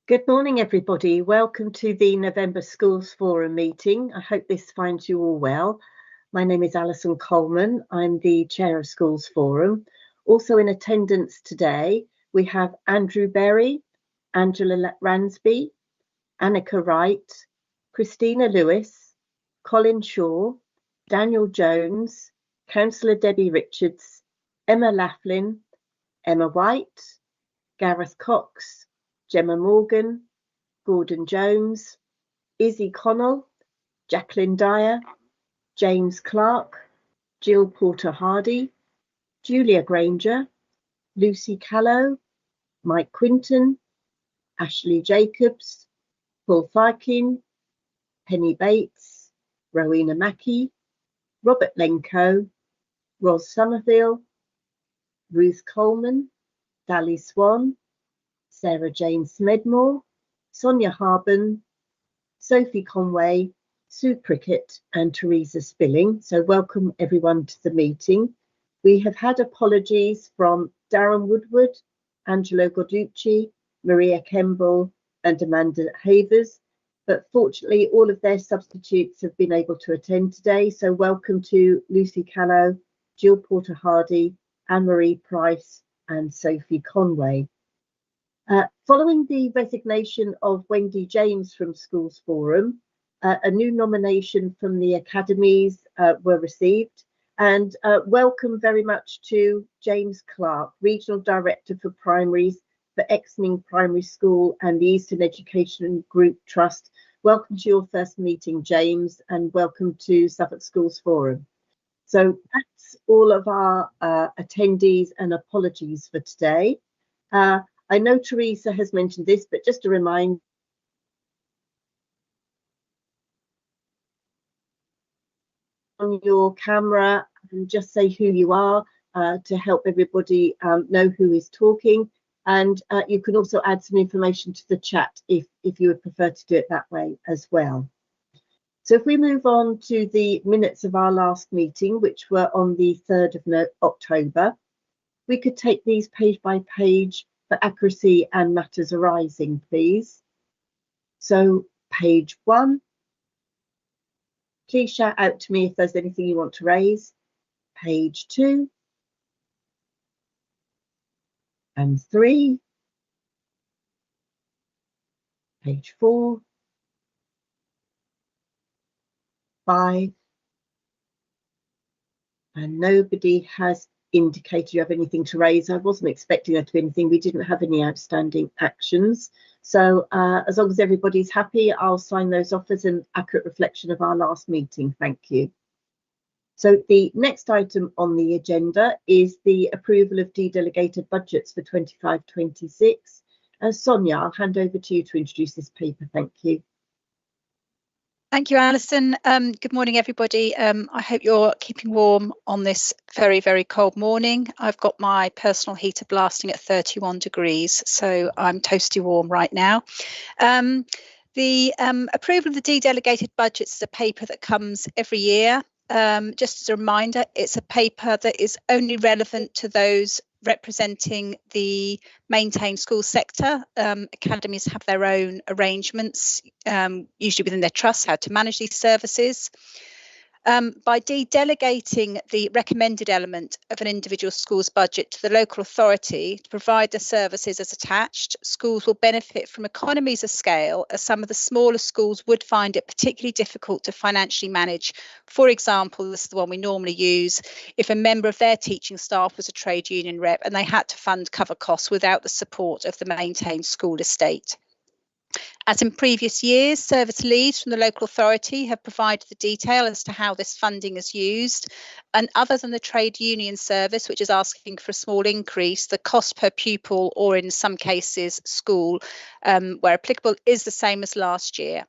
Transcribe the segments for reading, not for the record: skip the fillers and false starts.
Good morning, everybody. Welcome to the November Schools Forum meeting. I hope this finds you all well. My name is Alison Coleman. I'm the Chair of Schools Forum. Also in attendance today, we have Andrew Berry, Angela Ransby, Annika Wright, Christina Lewis, Colin Shaw, Daniel Jones, Councillor Debbie Richards, Emma Laughlin, Emma White, Gareth Cox, Gemma Morgan, Gordon Jones, Izzy Connell, Jacqueline Dyer, James Clark, Jill Porter-Hardy, Julia Granger, Lucy Callow, Mike Quinton, Ashley Jacobs, Paul Tharkin, Penny Bates, Rowena Mackey, Robert Lenko, Ros Somerville, Ruth Coleman, Dally Swan, Sarah Jane Smedmore, Sonia Harben, Sophie Conway, Sue Prickett and Teresa Spilling. So welcome everyone to the meeting. We have had apologies from Darren Woodward, Angelo Goducci, Maria Kemble and Amanda Havers, but fortunately all of their substitutes have been able to attend today. So welcome to Lucy Callow, Jill Porter-Hardy, Anne-Marie Price and Sophie Conway. Following the resignation of Wendy James from Schools Forum, a new nomination from the academies were received, and welcome very much to James Clark, Regional Director for Primaries for Exning Primary School and the Eastern Education Group Trust. Welcome to your first meeting, James, and welcome to Suffolk Schools Forum. So that's all of our attendees and apologies for today. I know Teresa has mentioned this, but just a reminder, on your camera and just say who you are to help everybody know who is talking. And you can also add some information to the chat if you would prefer to do it that way as well. So if we move on to the minutes of our last meeting, which were on the 3rd of October, we could take these page by page for accuracy and matters arising, please. So page 1, please shout out to me if there's anything you want to raise. Page 2 and 3, page 4, 5, and nobody has indicated you have anything to raise. I wasn't expecting there to be anything. We didn't have any outstanding actions. So as long as everybody's happy, I'll sign those off as an accurate reflection of our last meeting. Thank you. So the next item on the agenda is the approval of de-delegated budgets for 25-26. Sonia, I'll hand over to you to introduce this paper. Thank you. Thank you, Alison. Good morning, everybody. I hope you're keeping warm on this very, very cold morning. I've got my personal heater blasting at 31 degrees, so I'm toasty warm right now. The approval of the de-delegated budgets is a paper that comes every year. Just as a reminder, it's a paper that is only relevant to those representing the maintained school sector. Academies have their own arrangements, usually within their trusts, how to manage these services. By de-delegating the recommended element of an individual school's budget to the local authority to provide the services as attached, schools will benefit from economies of scale, as some of the smaller schools would find it particularly difficult to financially manage. For example, this is the one we normally use, if a member of their teaching staff was a trade union rep and they had to fund cover costs without the support of the maintained school estate. As in previous years, service leads from the local authority have provided the detail as to how this funding is used. And other than the trade union service, which is asking for a small increase, the cost per pupil, or in some cases school, where applicable, is the same as last year.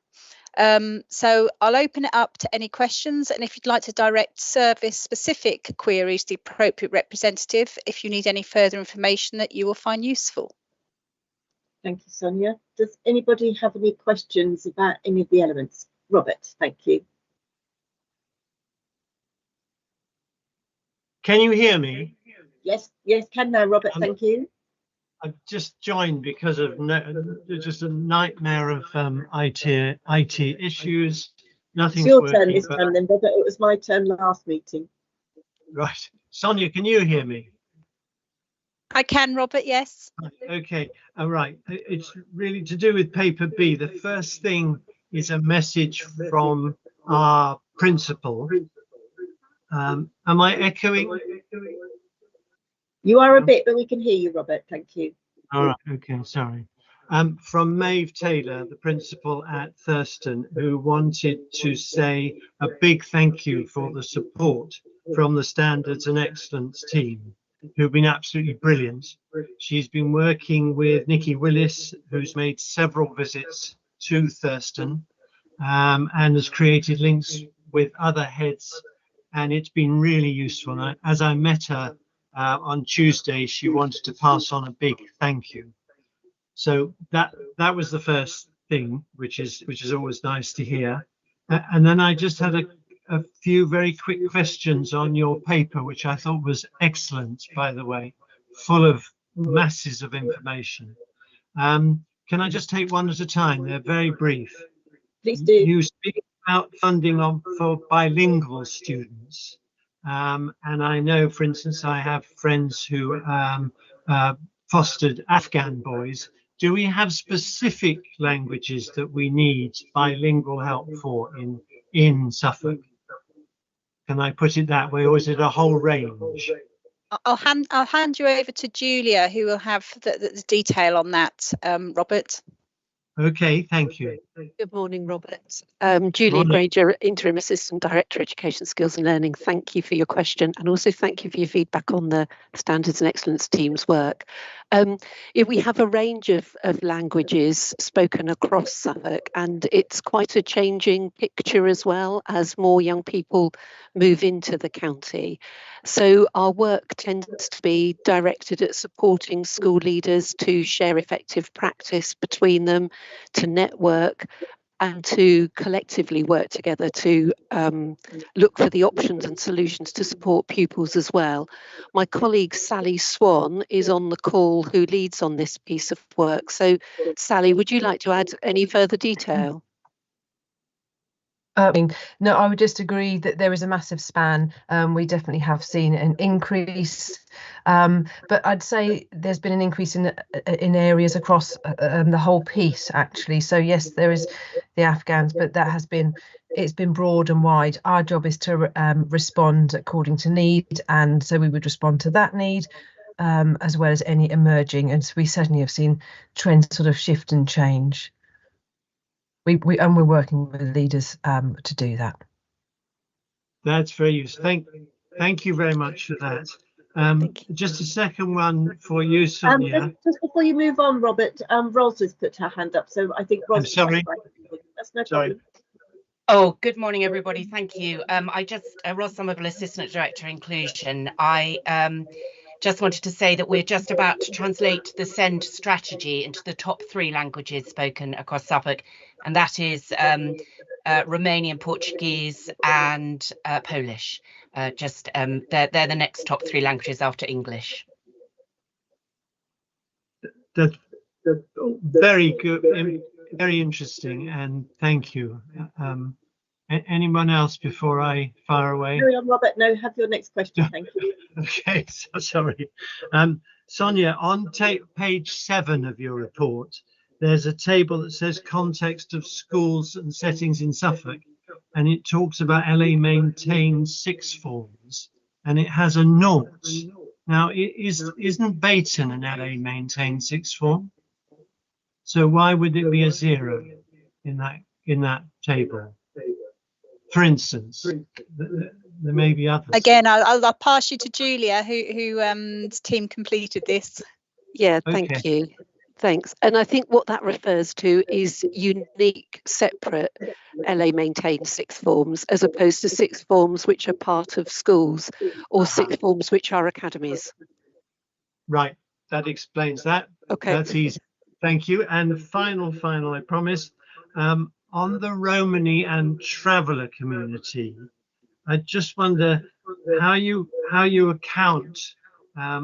So I'll open it up to any questions, and if you'd like to direct service-specific queries to the appropriate representative, if you need any further information that you will find useful. Thank you, Sonia. Does anybody have any questions about any of the elements? Robert, thank you. Can you hear me? Yes, can now, Robert, thank you. I've just joined because of just a nightmare of IT issues. It's Nothing's your turn working. this time then, Robert. It was my turn last meeting. Right, Sonia, can you hear me? I can, Robert, yes. Okay, all right. It's really to do with paper B. The first thing is a message from our principal. Am I echoing? You are a bit, but we can hear you, Robert. Thank you. All right, okay, sorry. From Maeve Taylor, the principal at Thurston, who wanted to say a big thank you for the support from the Standards and Excellence team, who've been absolutely brilliant. She's been working with Nikki Willis, who's made several visits to Thurston, and has created links with other heads, and it's been really useful. And as I met her on Tuesday, she wanted to pass on a big thank you. So that was the first thing, which is always nice to hear. And then I just had a few very quick questions on your paper, which I thought was excellent, by the way, full of masses of information. Can I just take one at a time? They're very brief. Please do. You speak about funding for bilingual students. And I know, for instance, I have friends who fostered Afghan boys. Do we have specific languages that we need bilingual help for in Suffolk? Can I put it that way, or is it a whole range? I'll hand you over to Julia, who will have the detail on that, Robert. Okay, thank you. Good morning, Robert. Julia Granger, Interim Assistant Director, Education Skills and Learning. Thank you for your question, and also thank you for your feedback on the Standards and Excellence team's work. We have a range of languages spoken across Suffolk, and it's quite a changing picture as well as more young people move into the county. So our work tends to be directed at supporting school leaders to share effective practice between them, to network, and to collectively work together to look for the options and solutions to support pupils as well. My colleague Sally Swan is on the call, who leads on this piece of work. So Sally, would you like to add any further detail? No, I would just agree that there is a massive span. We definitely have seen an increase, but I'd say there's been an increase in areas across the whole piece, actually. So yes, there is the Afghans, but it's been broad and wide. Our job is to respond according to need, and so we would respond to that need, as well as any emerging. And so we certainly have seen trends sort of shift and change. We're working with leaders to do that. That's very useful. Thank you very much for that. Just a second one for you, Sonia. Just before you move on, Robert, Ros has put her hand up, so I think Ros. I'm sorry. That's no problem. Oh, good morning, everybody. Thank you. Ros Somerville, Assistant Director Inclusion. I just wanted to say that we're just about to translate the SEND strategy into the top 3 languages spoken across Suffolk, and that is Romanian, Portuguese, and Polish. They're the next top 3 languages after English. That's very good, very interesting, and thank you. Anyone else before I fire away? Carry on, Robert. No, have your next question. Thank you. Okay, so sorry. Sonia, on page 7 of your report, there's a table that says context of schools and settings in Suffolk, and it talks about LA maintained 6th forms, and it has a 0. Now, isn't Bayton an LA maintained 6th form? So why would it be a 0 in that table? For instance, there may be others. Again, I'll pass you to Julia, whose team completed this. Yeah, thank you. Thanks. And I think what that refers to is unique, separate LA maintained 6th forms, as opposed to 6th forms which are part of schools, or 6th forms which are academies. Right, that explains that. Okay. That's easy. Thank you. And final, I promise. On the Romani and traveller community, I just wonder how you account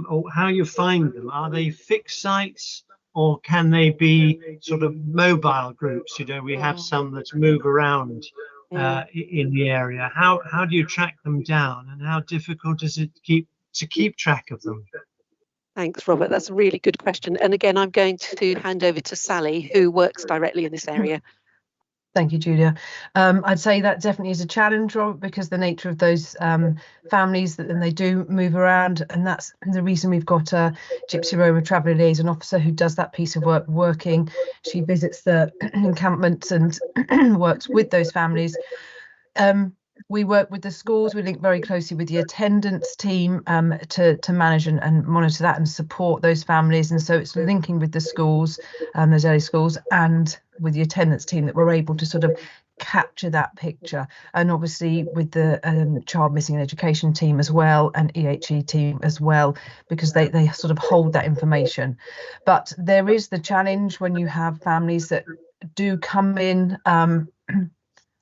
or how you find them? Are they fixed sites, or can they be sort of mobile groups? You know, we have some that move around in the area. How do you track them down, and how difficult is it to keep track of them? Thanks, Robert. That's a really good question. And again, I'm going to hand over to Sally, who works directly in this area. Thank you, Julia. I'd say that definitely is a challenge, Robert, because the nature of those families that then they do move around, and that's the reason we've got a Gypsy Roma Traveller Liaison Officer who does that piece of work working. She visits the encampments and works with those families. We work with the schools. We link very closely with the attendance team to manage and monitor that and support those families. And so it's linking with the schools, those early schools, and with the attendance team that we're able to sort of capture that picture. And obviously with the child missing and education team as well, and EHE team as well, because they sort of hold that information. But there is the challenge when you have families that do come in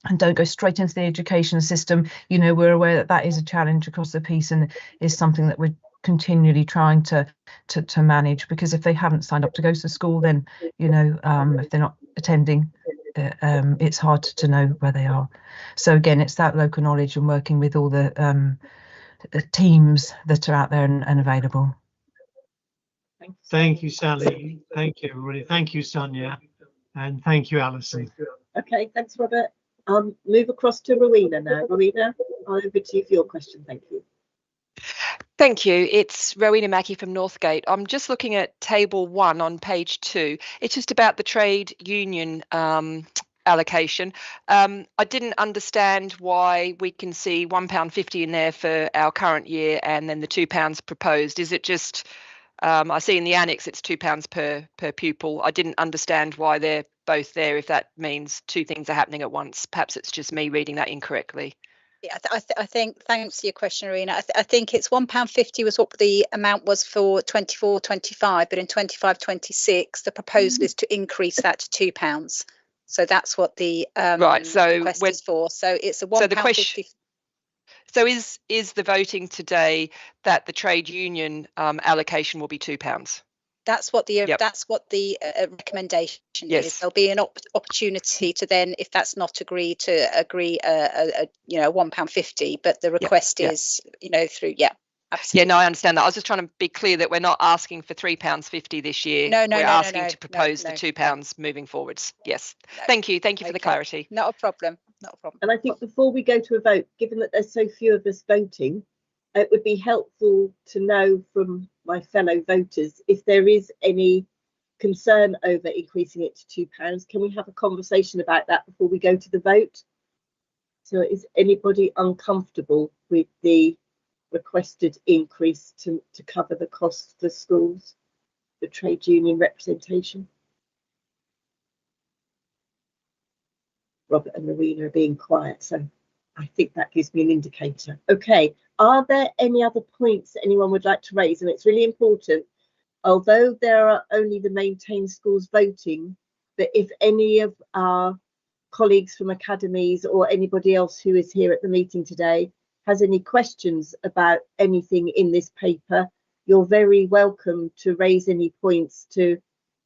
and don't go straight into the education system. You know, we're aware that that is a challenge across the piece and is something that we're continually trying to manage, because if they haven't signed up to go to school, then, you know, if they're not attending, it's hard to know where they are. So again, it's that local knowledge and working with all the teams that are out there and available. Thank you, Sally. Thank you, everybody. Thank you, Sonia. And thank you, Alison. Okay, thanks, Robert. Move across to Rowena now. Rowena, over to you for your question. Thank you. Thank you. It's Rowena Mackey from Northgate. I'm just looking at table 1 on page 2. It's just about the trade union allocation. I didn't understand why we can see £1.50 in there for our current year and then the £2 proposed. Is it just, I see in the annex it's £2 per pupil. I didn't understand why they're both there, if that means two things are happening at once. Perhaps it's just me reading that incorrectly. Yeah, I think, thanks for your question, Irina. I think it's £1.50 was what the amount was for 24-25, but in 25-26, the proposal is to increase that to £2. So that's what the right. So request is for. So it's a £1.50. So is the voting today that the trade union allocation will be £2? That's what the recommendation is. There'll be an opportunity to then, if that's not agreed, to agree £1.50. But the request is, through absolutely. Yeah, no, I understand that. I was just trying to be clear that we're not asking for £3.50 this year. We're asking to propose the £2 moving forwards. Yes. No. Thank you for the clarity. Not a problem. And I think before we go to a vote, given that there's so few of us voting, it would be helpful to know from my fellow voters if there is any concern over increasing it to £2. Can we have a conversation about that before we go to the vote? So is anybody uncomfortable with the requested increase to cover the costs for schools, the trade union representation? Robert and Marina are being quiet, so I think that gives me an indicator. Okay, are there any other points that anyone would like to raise? And it's really important, although there are only the maintained schools voting, that if any of our colleagues from academies or anybody else who is here at the meeting today has any questions about anything in this paper, you're very welcome to raise any points to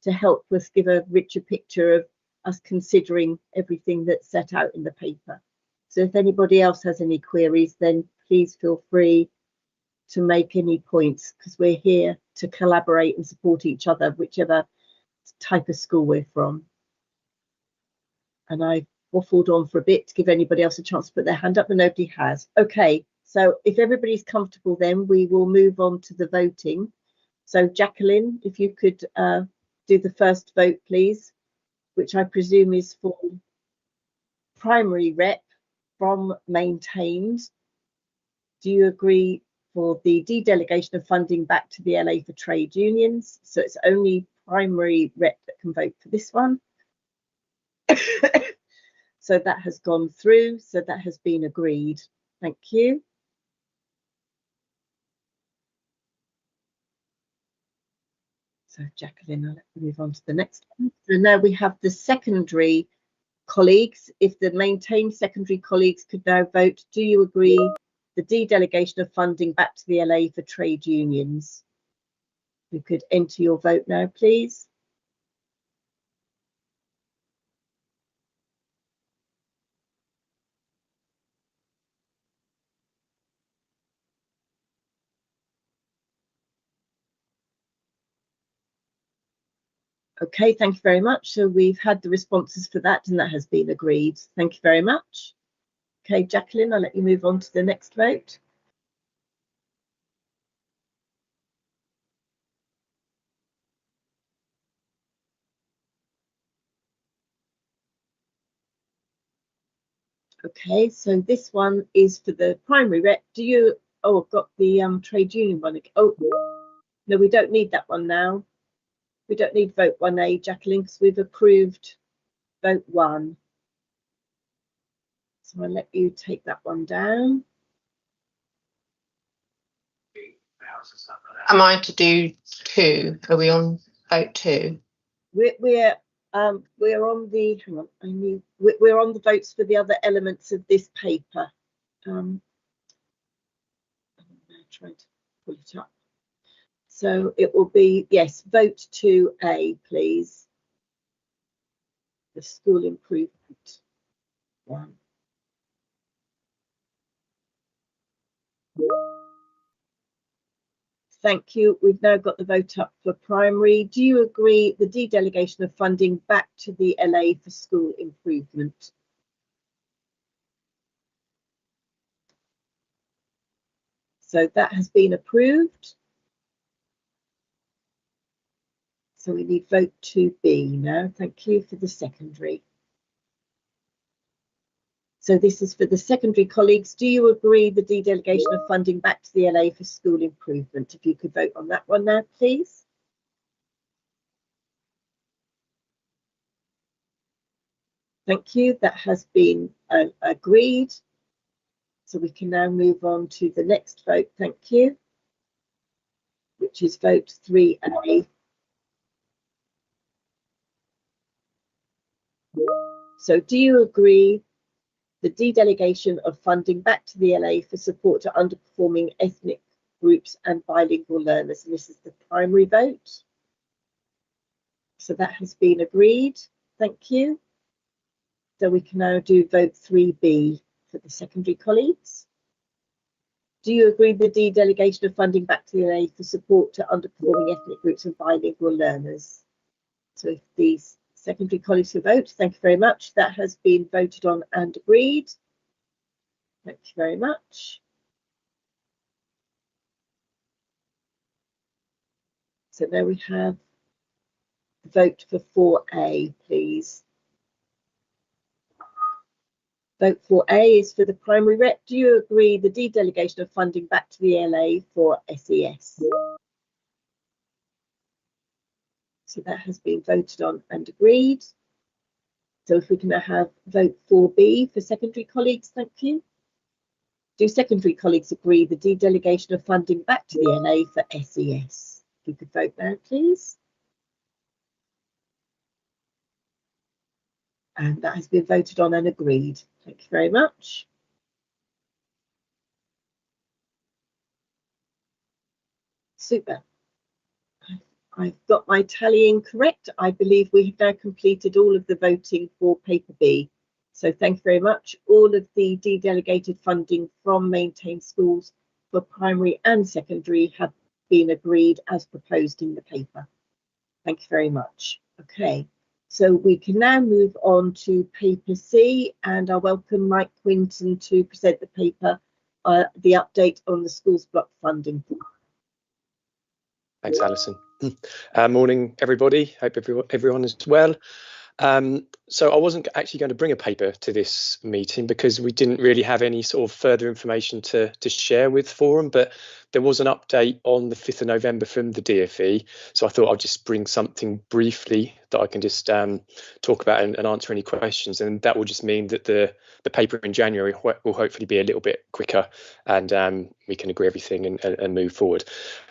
help us give a richer picture of us considering everything that's set out in the paper. So if anybody else has any queries, then please feel free to make any points, because we're here to collaborate and support each other, whichever type of school we're from. And I waffled on for a bit to give anybody else a chance to put their hand up, but nobody has. Okay, so if everybody's comfortable, then we will move on to the voting. So Jacqueline, if you could do the first vote, please, which I presume is for primary rep from maintained. Do you agree for the dedelegation of funding back to the LA for trade unions? So it's only primary rep that can vote for this one. So that has gone through, so that has been agreed. Thank you. So Jacqueline, I'll move on to the next one. So now we have the secondary colleagues. If the maintained secondary colleagues could now vote, do you agree the dedelegation of funding back to the LA for trade unions. You could enter your vote now, please. Okay, thank you very much. So we've had the responses for that, and that has been agreed. Thank you very much. Okay, Jacqueline, I'll let you move on to the next vote. Okay, so this one is for the primary rep. Do you, oh, I've got the trade union one. Oh, no, we don't need that one now. We don't need vote 1A, Jacqueline, because we've approved vote 1. So I'll let you take that one down. Am I to do 2? Are we on vote 2? We're on the, hang on, we're on the votes for the other elements of this paper. I'm trying to pull it up. So it will be, yes, vote 2A, please. The school improvement one. Thank you. We've now got the vote up for primary. Do you agree the dedelegation of funding back to the LA for school improvement? So that has been approved. So we need vote 2B now. Thank you for the secondary. So this is for the secondary colleagues. Do you agree the dedelegation of funding back to the LA for school improvement? If you could vote on that one now, please. Thank you. That has been agreed. So we can now move on to the next vote. Thank you. Which is vote 3A. So do you agree the dedelegation of funding back to the LA for support to underperforming ethnic groups and bilingual learners? And this is the primary vote. So that has been agreed. Thank you. So we can now do vote 3B for the secondary colleagues. Do you agree the dedelegation of funding back to the LA for support to underperforming ethnic groups and bilingual learners? So if these secondary colleagues will vote, thank you very much. That has been voted on and agreed. Thank you very much. So there we have the vote for 4A, please. Vote 4A is for the primary rep. Do you agree the dedelegation of funding back to the LA for SES? So that has been voted on and agreed. So if we can now have vote 4B for secondary colleagues, thank you. Do secondary colleagues agree the dedelegation of funding back to the LA for SES? If you could vote now, please. And that has been voted on and agreed. Thank you very much. Super. I've got my tallying correct. I believe we have now completed all of the voting for paper B. So thank you very much. All of the dedelegated funding from maintained schools for primary and secondary have been agreed as proposed in the paper. Thank you very much. Okay, so we can now move on to paper C, and I welcome Mike Quinton to present the paper, the update on the schools block funding. Thanks, Alison. Morning, everybody. Hope everyone is well. So I wasn't actually going to bring a paper to this meeting because we didn't really have any sort of further information to share with Forum, but there was an update on the 5th of November from the DfE. So I thought I'd just bring something briefly that I can just talk about and answer any questions. And that will just mean that the paper in January will hopefully be a little bit quicker, and we can agree everything and move forward.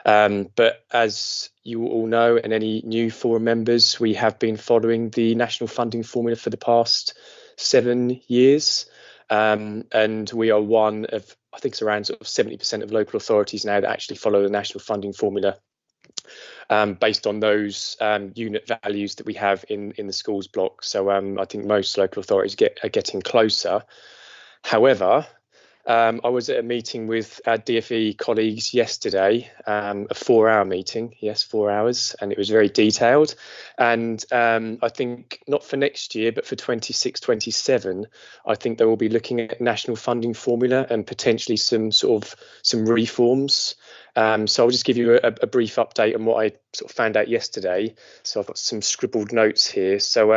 But as you all know, and any new Forum members, we have been following the national funding formula for the past 7 years. And we are one of, I think it's around sort of 70% of local authorities now that actually follow the national funding formula, based on those unit values that we have in the schools block. So I think most local authorities are getting closer. However, I was at a meeting with our DfE colleagues yesterday, a 4-hour meeting, yes, 4 hours, and it was very detailed. And I think not for next year, but for 26-27, I think they will be looking at national funding formula and potentially some reforms. So I'll just give you a brief update on what I sort of found out yesterday. So I've got some scribbled notes here. So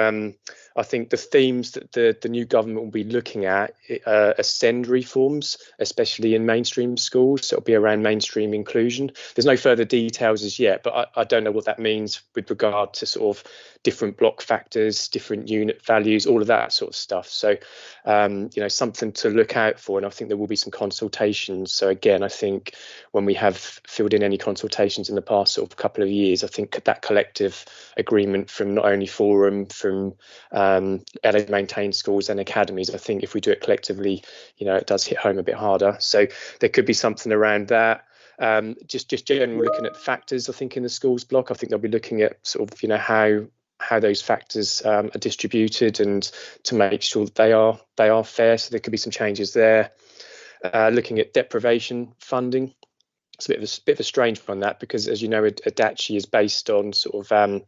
I think the themes that the new government will be looking at are SEND reforms, especially in mainstream schools. So it'll be around mainstream inclusion. There's no further details as yet, but I don't know what that means with regard to sort of different block factors, different unit values, all of that sort of stuff. So, something to look out for. And I think there will be some consultations. So again, I think when we have filled in any consultations in the past sort of couple of years, I think that collective agreement from not only Forum, from LA Maintained Schools and academies, I think if we do it collectively, it does hit home a bit harder. So there could be something around that. Just generally looking at factors, I think in the schools block, I think they'll be looking at sort of, how those factors are distributed and to make sure that they are fair. So there could be some changes there. Looking at deprivation funding. It's a bit of a strange one, that, because as you know, Adachi is based on sort of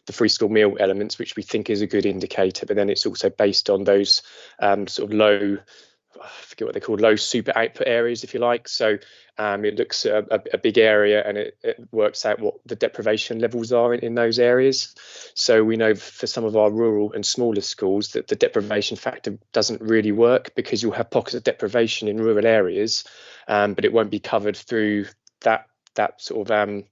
the free school meal elements, which we think is a good indicator, but then it's also based on those sort of low, I forget what they call, low super output areas, if you like. So it looks at a big area and it works out what the deprivation levels are in those areas. So we know for some of our rural and smaller schools that the deprivation factor doesn't really work, because you'll have pockets of deprivation in rural areas, but it won't be covered through that sort of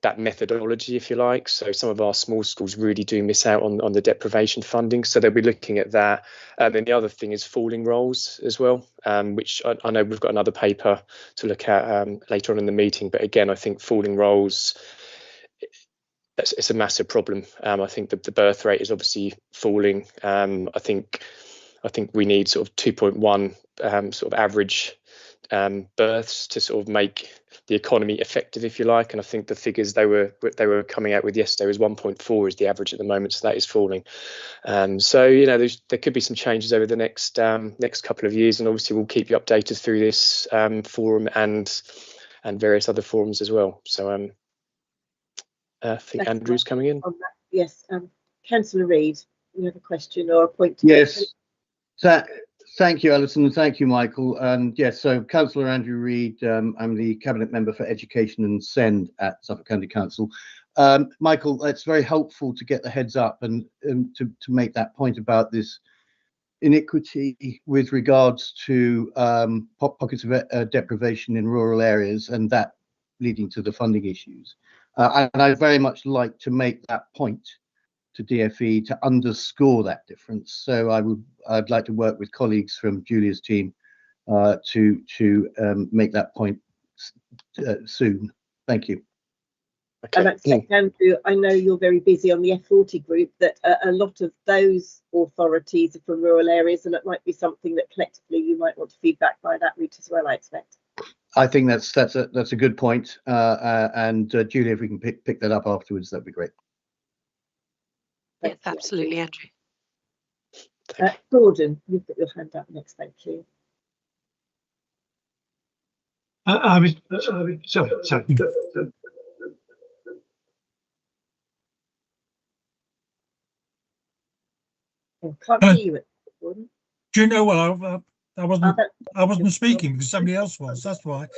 that methodology, if you like. So some of our small schools really do miss out on the deprivation funding. So they'll be looking at that. And then the other thing is falling roles as well, which I know we've got another paper to look at later on in the meeting. But again, I think falling roles, it's a massive problem. I think the birth rate is obviously falling. I think we need sort of 2.1 sort of average births to sort of make the economy effective, if you like. And I think the figures they were coming out with yesterday was 1.4 is the average at the moment, so that is falling. So there could be some changes over the next couple of years, and obviously we'll keep you updated through this forum and various other forums as well. So I think Andrew's coming in. Yes, Councillor Reid, you have a question or a point to make? Yes. Thank you, Alison, and thank you, Michael. And yes, so Councillor Andrew Reid, I'm the Cabinet Member for Education and SEND at Suffolk County Council. Michael, it's very helpful to get the heads up and to make that point about this inequity with regards to pockets of deprivation in rural areas, and that leading to the funding issues. And I'd very much like to make that point to DfE to underscore that difference. So I'd like to work with colleagues from Julia's team to make that point soon. Thank you. Okay. And that's Andrew, I know you're very busy on the F40 group, that a lot of those authorities are from rural areas, and it might be something that collectively you might want to feedback by that route as well, I expect. I think that's a good point. And Julia, if we can pick that up afterwards, that'd be great. Yes, absolutely, Andrew. Gordon, you've got your hand up next, thank you. Sorry. Can't hear you, Gordon. Do you know what? I wasn't speaking because somebody else was. That's why.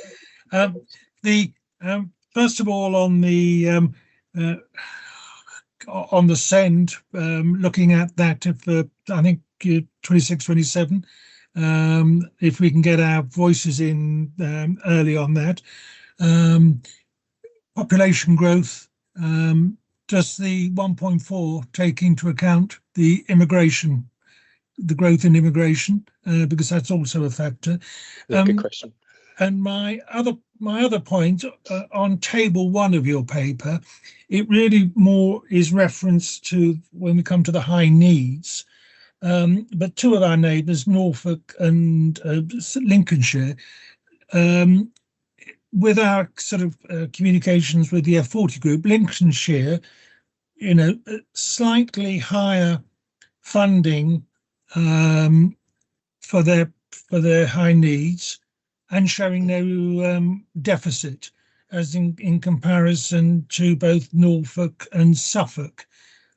First of all, on the SEND, looking at that for I think 26-27, if we can get our voices in early on that. Population growth, does the 1.4 take into account the immigration, the growth in immigration, because that's also a factor? Good question. And my other point, on table 1 of your paper, it really more is reference to when we come to the high needs. but two of our neighbours, Norfolk and Lincolnshire, with our sort of communications with the F40 group, Lincolnshire, slightly higher funding for their high needs and showing no deficit as in comparison to both Norfolk and Suffolk.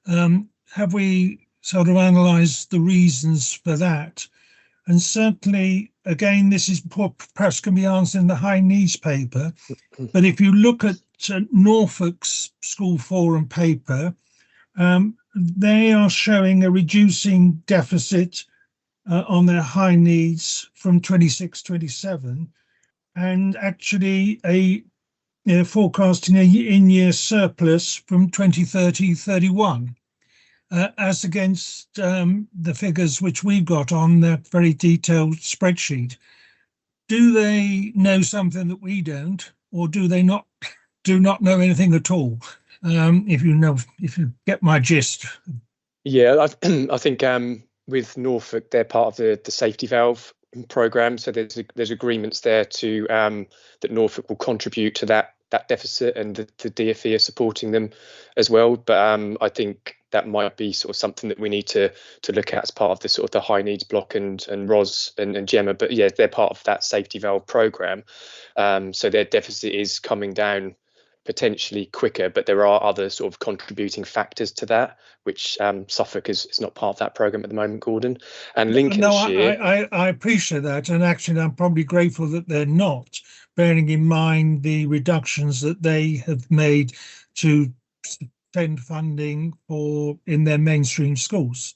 Have we sort of analysed the reasons for that? And certainly, again, this is perhaps can be answered in the high needs paper, but if you look at Norfolk's school forum paper, they are showing a reducing deficit on their high needs from 26-27, and actually forecasting a in-year surplus from 2030-31, as against the figures which we've got on that very detailed spreadsheet. Do they know something that we don't, or do they not know anything at all? If you get my gist. Yeah, I think with Norfolk, they're part of the safety valve program, so there's agreements there to that Norfolk will contribute to that deficit, and the DfE are supporting them as well. But I think that might be sort of something that we need to look at as part of the sort of the high needs block, and Ros and Gemma. But yeah, they're part of that safety valve program, so their deficit is coming down potentially quicker, but there are other sort of contributing factors to that, which Suffolk is not part of that program at the moment, Gordon. And Lincolnshire. No, I appreciate that, and actually I'm probably grateful that they're not, bearing in mind the reductions that they have made to send funding in their mainstream schools.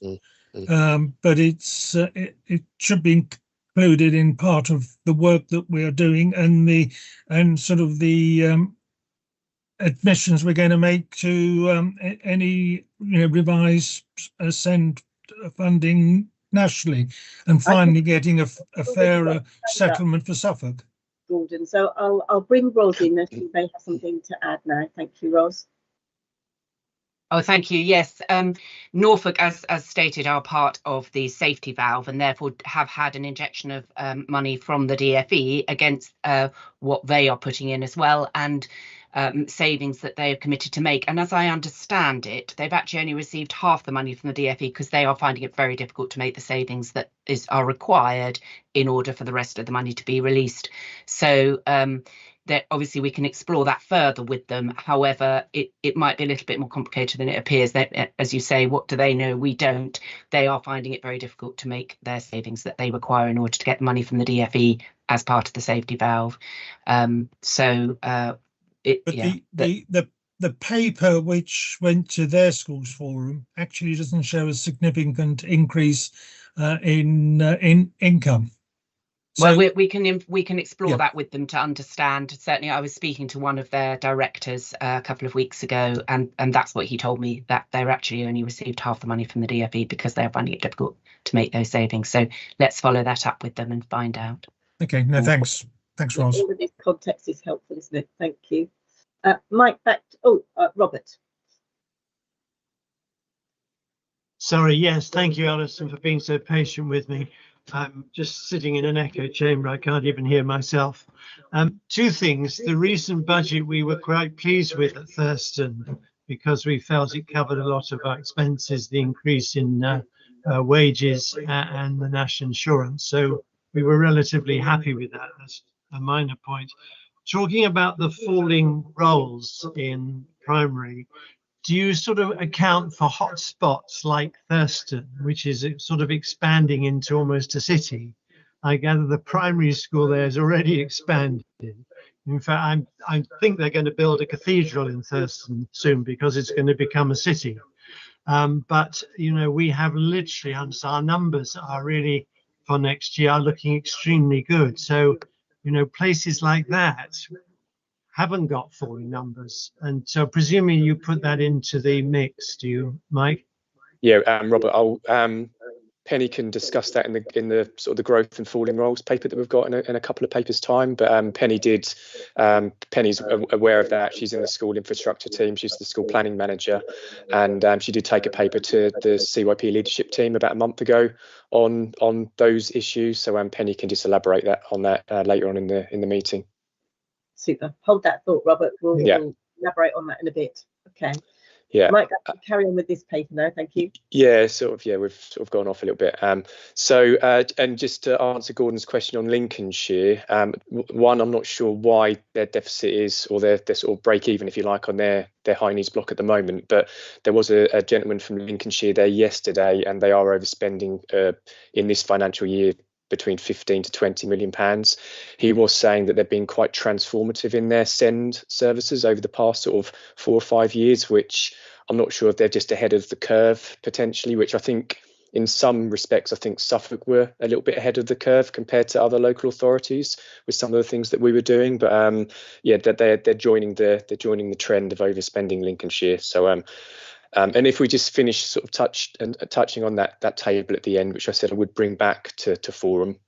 But it should be included in part of the work that we are doing, and sort of the admissions we're going to make to any revised send funding nationally, and finally getting a fairer settlement for Suffolk. Gordon, so I'll bring Ros in as she may have something to add now. Thank you, Ros. Oh, thank you. Yes, Norfolk, as stated, are part of the safety valve, and therefore have had an injection of money from the DfE against what they are putting in as well, and savings that they have committed to make. And as I understand it, they've actually only received half the money from the DfE because they are finding it very difficult to make the savings that are required in order for the rest of the money to be released. So that obviously we can explore that further with them. However, it might be a little bit more complicated than it appears. That, as you say, what do they know? We don't. They are finding it very difficult to make their savings that they require in order to get the money from the DfE as part of the safety valve. The paper which went to their schools forum actually doesn't show a significant increase in income. So, well, we can explore that with them to understand. Certainly, I was speaking to one of their directors a couple of weeks ago, and that's what he told me, that they're actually only received half the money from the DfE because they're finding it difficult to make those savings. So let's follow that up with them and find out. Okay, no, thanks, Ros. All of this context is helpful, isn't it? Thank you. Mike, Robert. Sorry, yes, thank you, Alison, for being so patient with me. I'm just sitting in an echo chamber. I can't even hear myself. Two things. The recent budget we were quite pleased with at Thurston because we felt it covered a lot of our expenses, the increase in wages and the national insurance. So we were relatively happy with that. That's a minor point. Talking about the falling roles in primary, do you sort of account for hotspots like Thurston, which is sort of expanding into almost a city? I gather the primary school there is already expanded. In fact, I think they're going to build a cathedral in Thurston soon because it's going to become a city. But, we have literally, our numbers are really for next year are looking extremely good. So, places like that haven't got falling numbers, and so presuming you put that into the mix, do you, Mike? Yeah, Robert, Penny can discuss that in the sort of the growth and falling roles paper that we've got in a couple of papers' time. But Penny's aware of that. She's in the school infrastructure team. She's the school planning manager, and she did take a paper to the CYP leadership team about a month ago on those issues. So Penny can just elaborate on that later on in the meeting. Super. Hold that thought, Robert. We'll elaborate on that in a bit. Okay. Yeah. Might carry on with this paper now. Thank you. Yeah, we've sort of gone off a little bit. And just to answer Gordon's question on Lincolnshire, one, I'm not sure why their deficit is, or their sort of break even, if you like, on their high needs block at the moment. But there was a gentleman from Lincolnshire there yesterday, and they are overspending in this financial year between 15 to 20 million pounds. He was saying that they've been quite transformative in their SEND services over the past sort of 4 or 5 years, which I'm not sure if they're just ahead of the curve potentially, which I think in some respects, I think Suffolk were a little bit ahead of the curve compared to other local authorities with some of the things that we were doing. But they're joining the trend of overspending Lincolnshire. So and if we just finish sort of touching on that table at the end, which I said I would bring back to forum,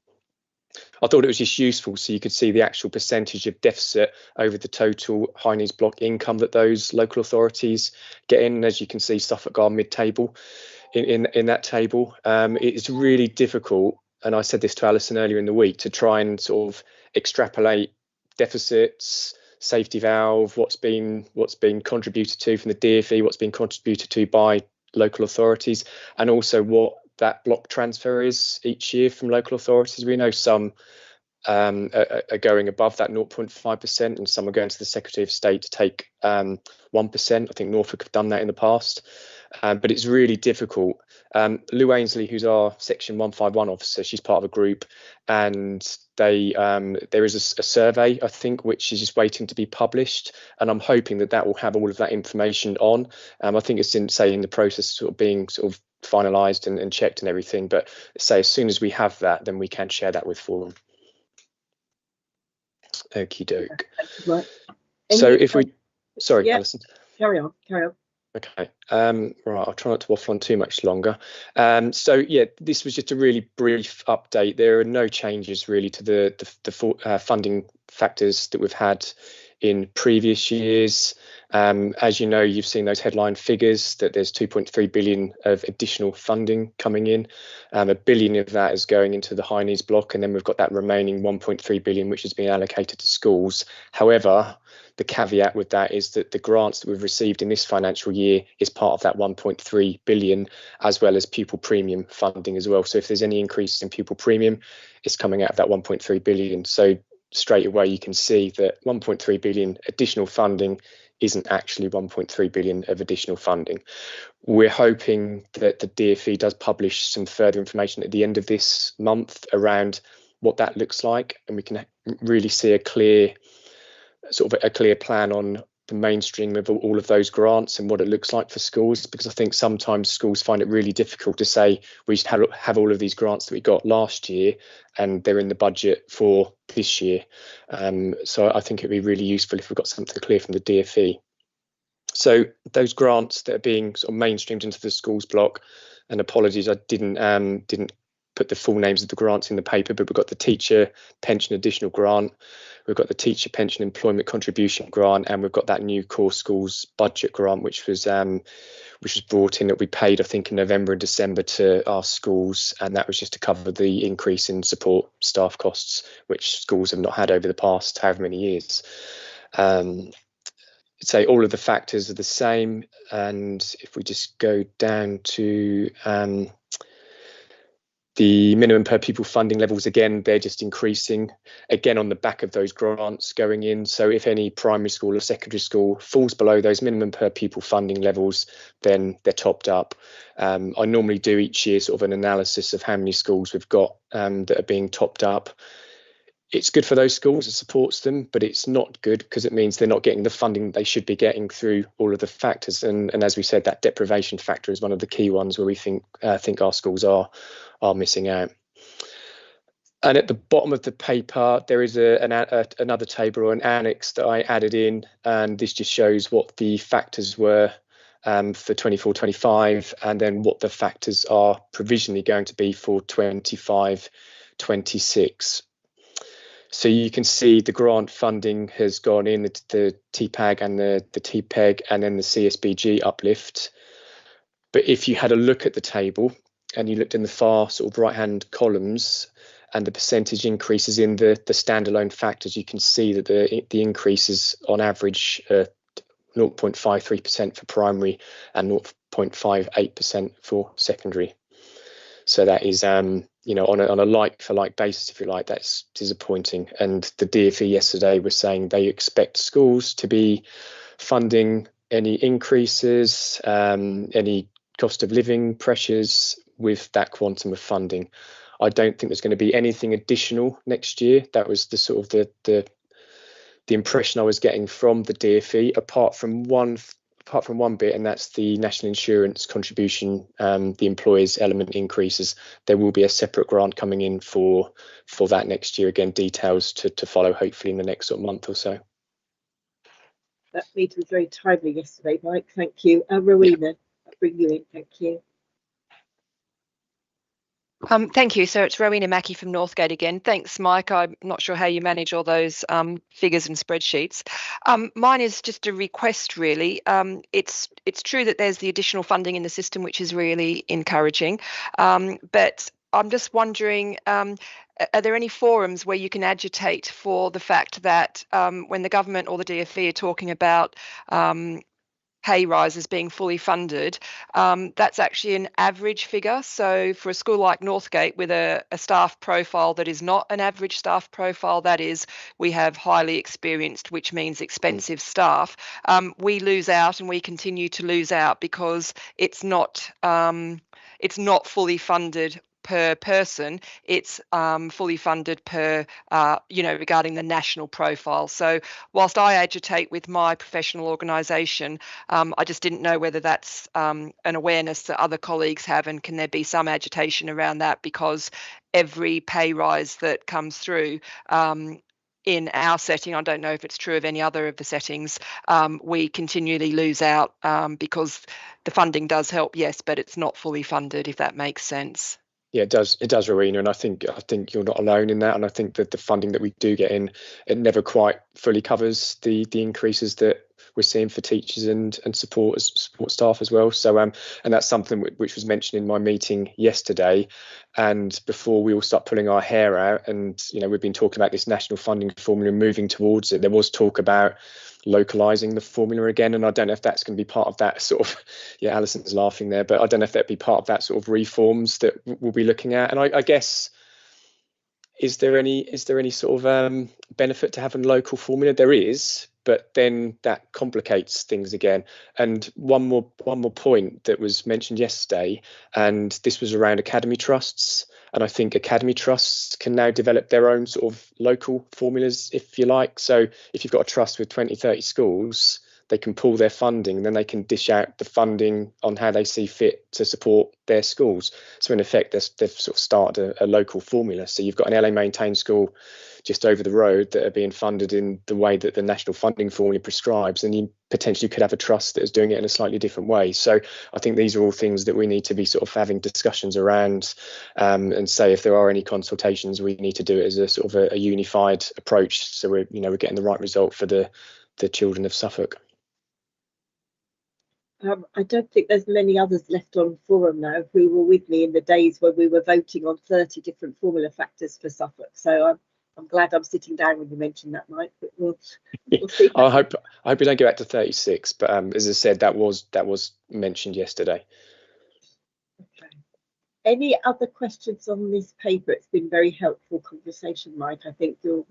I thought it was just useful so you could see the actual percentage of deficit over the total high needs block income that those local authorities get in. And as you can see, Suffolk are mid-table in that table. It's really difficult, and I said this to Alison earlier in the week, to try and sort of extrapolate deficits, safety valve, what's been contributed to from the DfE, what's been contributed to by local authorities, and also what that block transfer is each year from local authorities. We know some are going above that 0.5%, and some are going to the Secretary of State to take 1%. I think Norfolk have done that in the past, but it's really difficult. Lou Ainsley, who's our Section 151 officer, she's part of a group, and there is a survey, I think, which is just waiting to be published, and I'm hoping that will have all of that information on. I think it's in the process of sort of being sort of finalised and checked and everything, but say as soon as we have that, then we can share that with forum. Okie doke. So if we, sorry, Alison. Carry on. Okay. Right. I'll try not to waffle on too much longer. This was just a really brief update. There are no changes really to the funding factors that we've had in previous years. As you know, you've seen those headline figures that there's 2.3 billion of additional funding coming in. $1 billion of that is going into the high needs block, and then we've got that remaining 1.3 billion which has been allocated to schools. However, the caveat with that is that the grants that we've received in this financial year is part of that 1.3 billion, as well as pupil premium funding as well. So if there's any increase in pupil premium, it's coming out of that 1.3 billion. So straight away you can see that 1.3 billion additional funding isn't actually 1.3 billion of additional funding. We're hoping that the DfE does publish some further information at the end of this month around what that looks like, and we can really see a clear plan on the mainstream of all of those grants and what it looks like for schools, because I think sometimes schools find it really difficult to say we just have all of these grants that we got last year and they're in the budget for this year. So I think it'd be really useful if we've got something clear from the DfE. So those grants that are being sort of mainstreamed into the schools block, and apologies, I didn't put the full names of the grants in the paper, but we've got the teacher pension additional grant, we've got the teacher pension employment contribution grant, and we've got that new core schools budget grant, which was brought in, that we paid, I think, in November and December to our schools, and that was just to cover the increase in support staff costs, which schools have not had over the past however many years. Say all of the factors are the same, and if we just go down to the minimum per pupil funding levels, again, they're just increasing, again, on the back of those grants going in. So if any primary school or secondary school falls below those minimum per pupil funding levels, then they're topped up. I normally do each year sort of an analysis of how many schools we've got that are being topped up. It's good for those schools, it supports them, but it's not good because it means they're not getting the funding they should be getting through all of the factors. And as we said, that deprivation factor is one of the key ones where we think our schools are missing out. And at the bottom of the paper, there is another table or an annex that I added in, and this just shows what the factors were for 24-25, and then what the factors are provisionally going to be for 25-26. So you can see the grant funding has gone in, the TPAG and the TPEG, and then the CSBG uplift. But if you had a look at the table and you looked in the far sort of right-hand columns and the percentage increases in the standalone factors, you can see that the increases on average 0.53% for primary and 0.58% for secondary. So that is, you know, on a like-for-like basis, if you like, that's disappointing. And the DfE yesterday was saying they expect schools to be funding any increases, any cost of living pressures with that quantum of funding. I don't think there's going to be anything additional next year. That was the sort of the impression I was getting from the DfE, apart from one bit, and that's the national insurance contribution, the employers' element increases. There will be a separate grant coming in for that next year. Again, details to follow hopefully in the next sort of month or so. That meeting was very timely yesterday, Mike. Thank you. Rowena, I'll bring you in. Thank you. Thank you. So it's Rowena Mackie from Northgate again. Thanks, Mike. I'm not sure how you manage all those figures and spreadsheets. Mine is just a request, really. It's true that there's the additional funding in the system, which is really encouraging. But I'm just wondering, are there any forums where you can agitate for the fact that when the government or the DfE are talking about pay rises being fully funded, that's actually an average figure. So for a school like Northgate with a staff profile that is not an average staff profile, that is, we have highly experienced, which means expensive staff, we lose out, and we continue to lose out because it's not fully funded per person, it's fully funded per, regarding the national profile. So whilst I agitate with my professional organisation, I just didn't know whether that's an awareness that other colleagues have, and can there be some agitation around that, because every pay rise that comes through in our setting, I don't know if it's true of any other of the settings, we continually lose out because the funding does help, yes, but it's not fully funded, if that makes sense. Yeah, it does, Rowena, and I think you're not alone in that. And I think that the funding that we do get in, it never quite fully covers the increases that we're seeing for teachers and support staff as well. So and that's something which was mentioned in my meeting yesterday. And before we all start pulling our hair out, and we've been talking about this national funding formula and moving towards it, there was talk about localizing the formula again, and I don't know if that's going to be part of that sort of, yeah, Alison's laughing there, but I don't know if that'd be part of that sort of reforms that we'll be looking at. And I guess, is there any sort of benefit to having local formula? There is, but then that complicates things again. And one more point that was mentioned yesterday, and this was around academy trusts. And I think academy trusts can now develop their own sort of local formulas, if you like. So if you've got a trust with 20, 30 schools, they can pool their funding, and then they can dish out the funding on how they see fit to support their schools. So in effect, they've sort of started a local formula. So you've got an LA maintained school just over the road that are being funded in the way that the national funding formula prescribes, and you potentially could have a trust that is doing it in a slightly different way. So I think these are all things that we need to be sort of having discussions around, and say if there are any consultations, we need to do it as a sort of a unified approach, so we're getting the right result for the children of Suffolk. I don't think there's many others left on forum now who were with me in the days when we were voting on 30 different formula factors for Suffolk. So I'm glad I'm sitting down when you mentioned that, Mike. But we'll see. I hope we don't go back to 36. But as I said, that was mentioned yesterday. Okay. Any other questions on this paper? It's been very helpful conversation, Mike. I think your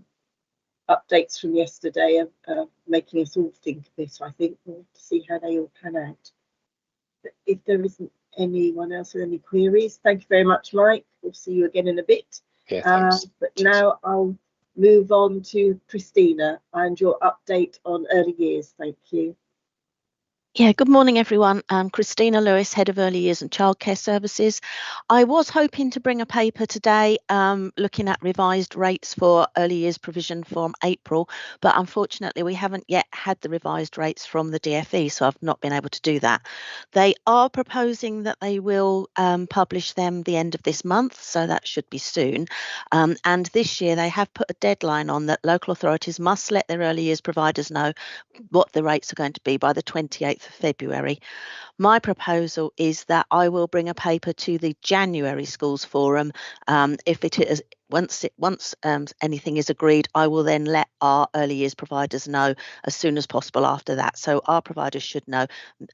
updates from yesterday are making us all think a bit. I think we'll see how they all pan out. But if there isn't anyone else with any queries, thank you very much, Mike. We'll see you again in a bit. Yeah, thanks. But now I'll move on to Christina and your update on early years. Thank you. Yeah, good morning, everyone. I'm Christina Lewis, Head of Early Years and Childcare Services. I was hoping to bring a paper today looking at revised rates for early years provision from April, but unfortunately we haven't yet had the revised rates from the DfE, so I've not been able to do that. They are proposing that they will publish them the end of this month, so that should be soon. And this year they have put a deadline on that local authorities must let their early years providers know what the rates are going to be by the 28th of February. My proposal is that I will bring a paper to the January Schools Forum. If it is once anything is agreed, I will then let our early years providers know as soon as possible after that. So our providers should know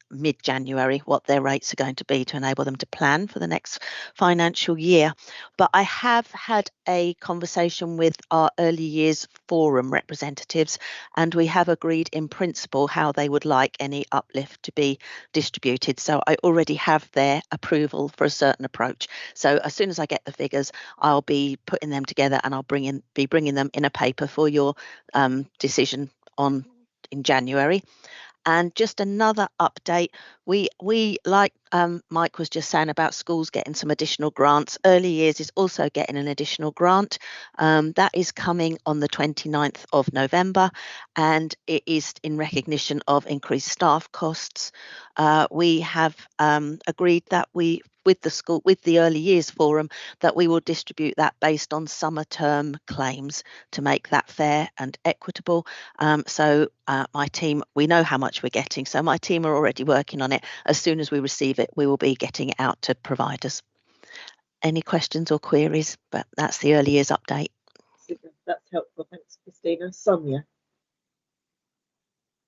mid-January what their rates are going to be to enable them to plan for the next financial year. But I have had a conversation with our early years forum representatives, and we have agreed in principle how they would like any uplift to be distributed. So I already have their approval for a certain approach. So as soon as I get the figures, I'll be putting them together and I'll be bringing them in a paper for your decision in January. And just another update, we like Mike was just saying about schools getting some additional grants. Early years is also getting an additional grant. That is coming on the 29th of November, and it is in recognition of increased staff costs. We have agreed that with the early years forum, that we will distribute that based on summer term claims to make that fair and equitable. So my team, we know how much we're getting, so my team are already working on it. As soon as we receive it, we will be getting it out to providers. Any questions or queries? But that's the early years update. Super. That's helpful. Thanks, Christina. Sonia.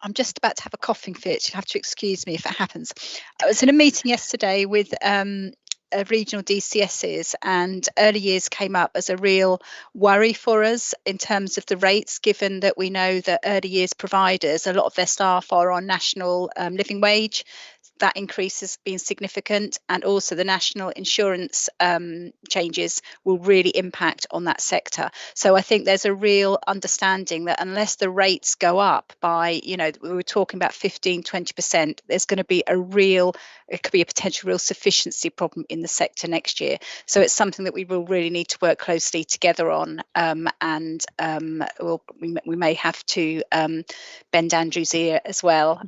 I'm just about to have a coughing fit. You'll have to excuse me if it happens. I was in a meeting yesterday with regional DCSs, and early years came up as a real worry for us in terms of the rates, given that we know that early years providers, a lot of their staff are on national living wage. That increase has been significant, and also the national insurance changes will really impact on that sector. So I think there's a real understanding that unless the rates go up by, we were talking about 15-20%, there's going to be it could be a potential real sufficiency problem in the sector next year. So it's something that we will really need to work closely together on, and we may have to bend Andrew's ear as well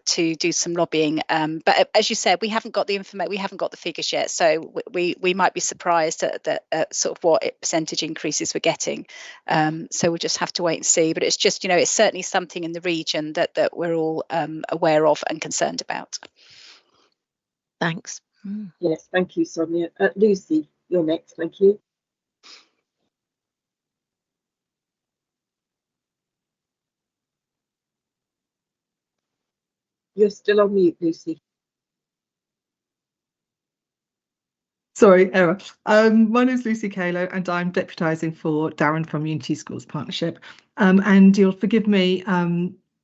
to do some lobbying. But as you said, we haven't got the information, we haven't got the figures yet, so we might be surprised at sort of what percentage increases we're getting. So we'll just have to wait and see. But it's just, it's certainly something in the region that we're all aware of and concerned about. Thanks. Yes, thank you, Sonia. Lucy, you're next. Thank you. You're still on mute, Lucy. Sorry, error. My name is Lucy Kalo, and I'm deputising for Darren from Unity Schools Partnership. And you'll forgive me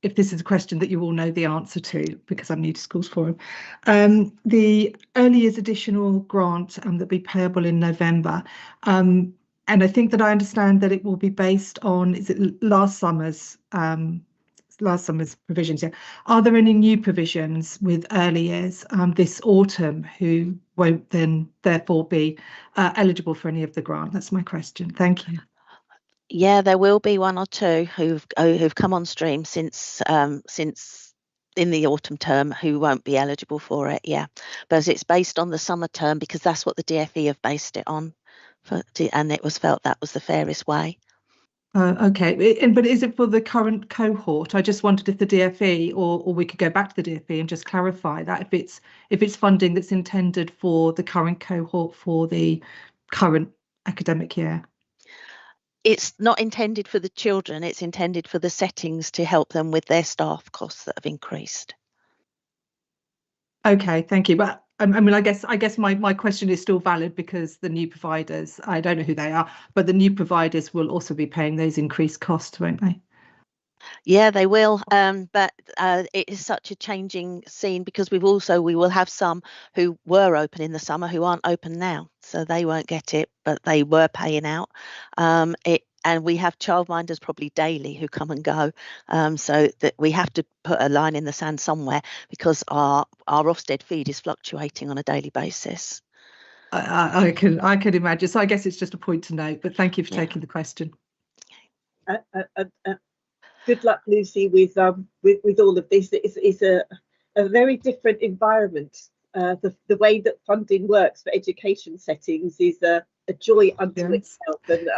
if this is a question that you all know the answer to, because I'm new to Schools Forum. The early years additional grant that'll be payable in November. And I think that I understand that it will be based on, is it last summer's provisions? Yeah. Are there any new provisions with early years this autumn who won't then therefore be eligible for any of the grant? That's my question. Thank you. Yeah, there will be one or two who've come on stream since in the autumn term who won't be eligible for it. Yeah, but it's based on the summer term because that's what the DfE have based it on, and it was felt that was the fairest way. Okay, but is it for the current cohort? I just wondered if the DfE, or we could go back to the DfE and just clarify that if it's funding that's intended for the current cohort for the current academic year. It's not intended for the children, it's intended for the settings to help them with their staff costs that have increased. Okay, thank you. But I mean, I guess my question is still valid because the new providers, I don't know who they are, but the new providers will also be paying those increased costs, won't they? Yeah, they will. But it is such a changing scene because we will have some who were open in the summer who aren't open now, so they won't get it, but they were paying out. and we have childminders probably daily who come and go, so that we have to put a line in the sand somewhere, because our Ofsted feed is fluctuating on a daily basis. I can imagine. So I guess it's just a point to note, but thank you for taking the question. Good luck, Lucy, with all of this. It's a very different environment. The way that funding works for education settings is a joy unto itself, and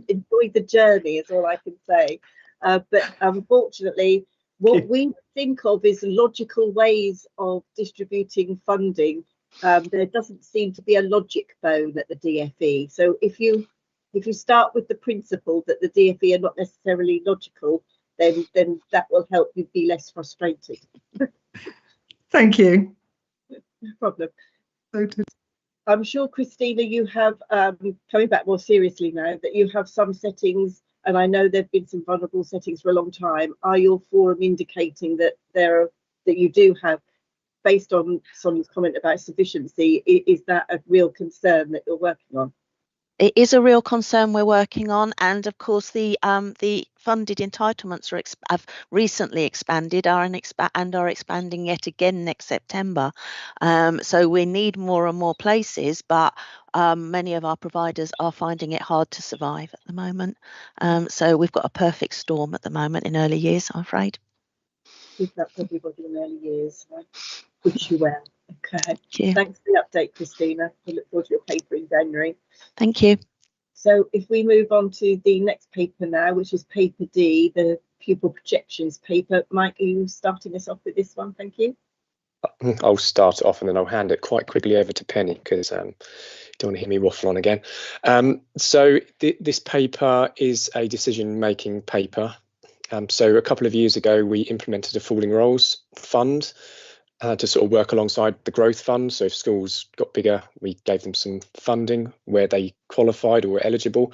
enjoy the journey is all I can say. But unfortunately, what we think of is logical ways of distributing funding. There doesn't seem to be a logic bone at the DFE. So if you start with the principle that the DFE are not necessarily logical, then that will help you be less frustrated. Thank you. No problem. I'm sure, Christina, you have, coming back more seriously now, that you have some settings, and I know there have been some vulnerable settings for a long time. Are your forum indicating that that you do have, based on Sonia's comment about sufficiency, is that a real concern that you're working on? It is a real concern we're working on, and of course the funded entitlements have recently expanded, and are expanding yet again next September. So we need more and more places, but many of our providers are finding it hard to survive at the moment. So we've got a perfect storm at the moment in early years, I'm afraid. Good luck to everybody in early years. I wish you well. Okay. Yeah. Thanks for the update, Christina. I look forward to your paper in January. Thank you. So if we move on to the next paper now, which is paper D, the pupil projections paper. Mike, are you starting us off with this one? Thank you. I'll start it off and then I'll hand it quite quickly over to Penny, because you don't want to hear me waffle on again. So this paper is a decision-making paper. So a couple of years ago, we implemented a falling roles fund to sort of work alongside the growth fund. So if schools got bigger, we gave them some funding where they qualified or were eligible.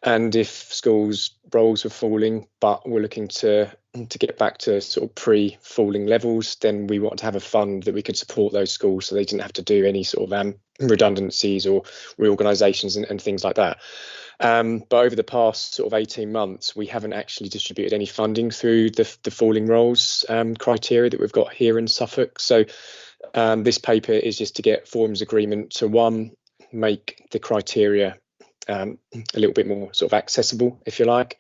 And if schools' roles were falling, but we're looking to get back to sort of pre-falling levels, then we want to have a fund that we could support those schools so they didn't have to do any sort of redundancies or reorganisations and things like that. But over the past sort of 18 months, we haven't actually distributed any funding through the falling roles criteria that we've got here in Suffolk. So this paper is just to get forums agreement to, one, make the criteria a little bit more sort of accessible, if you like,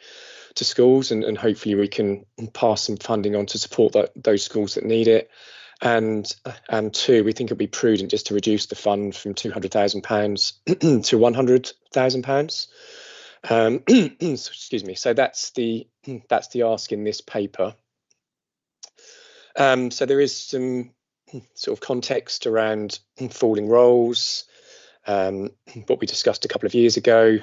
to schools, and hopefully we can pass some funding on to support those schools that need it. And two, we think it'd be prudent just to reduce the fund from £200,000 to £100,000. Excuse me. So that's the ask in this paper. So there is some sort of context around falling roles, what we discussed a couple of years ago.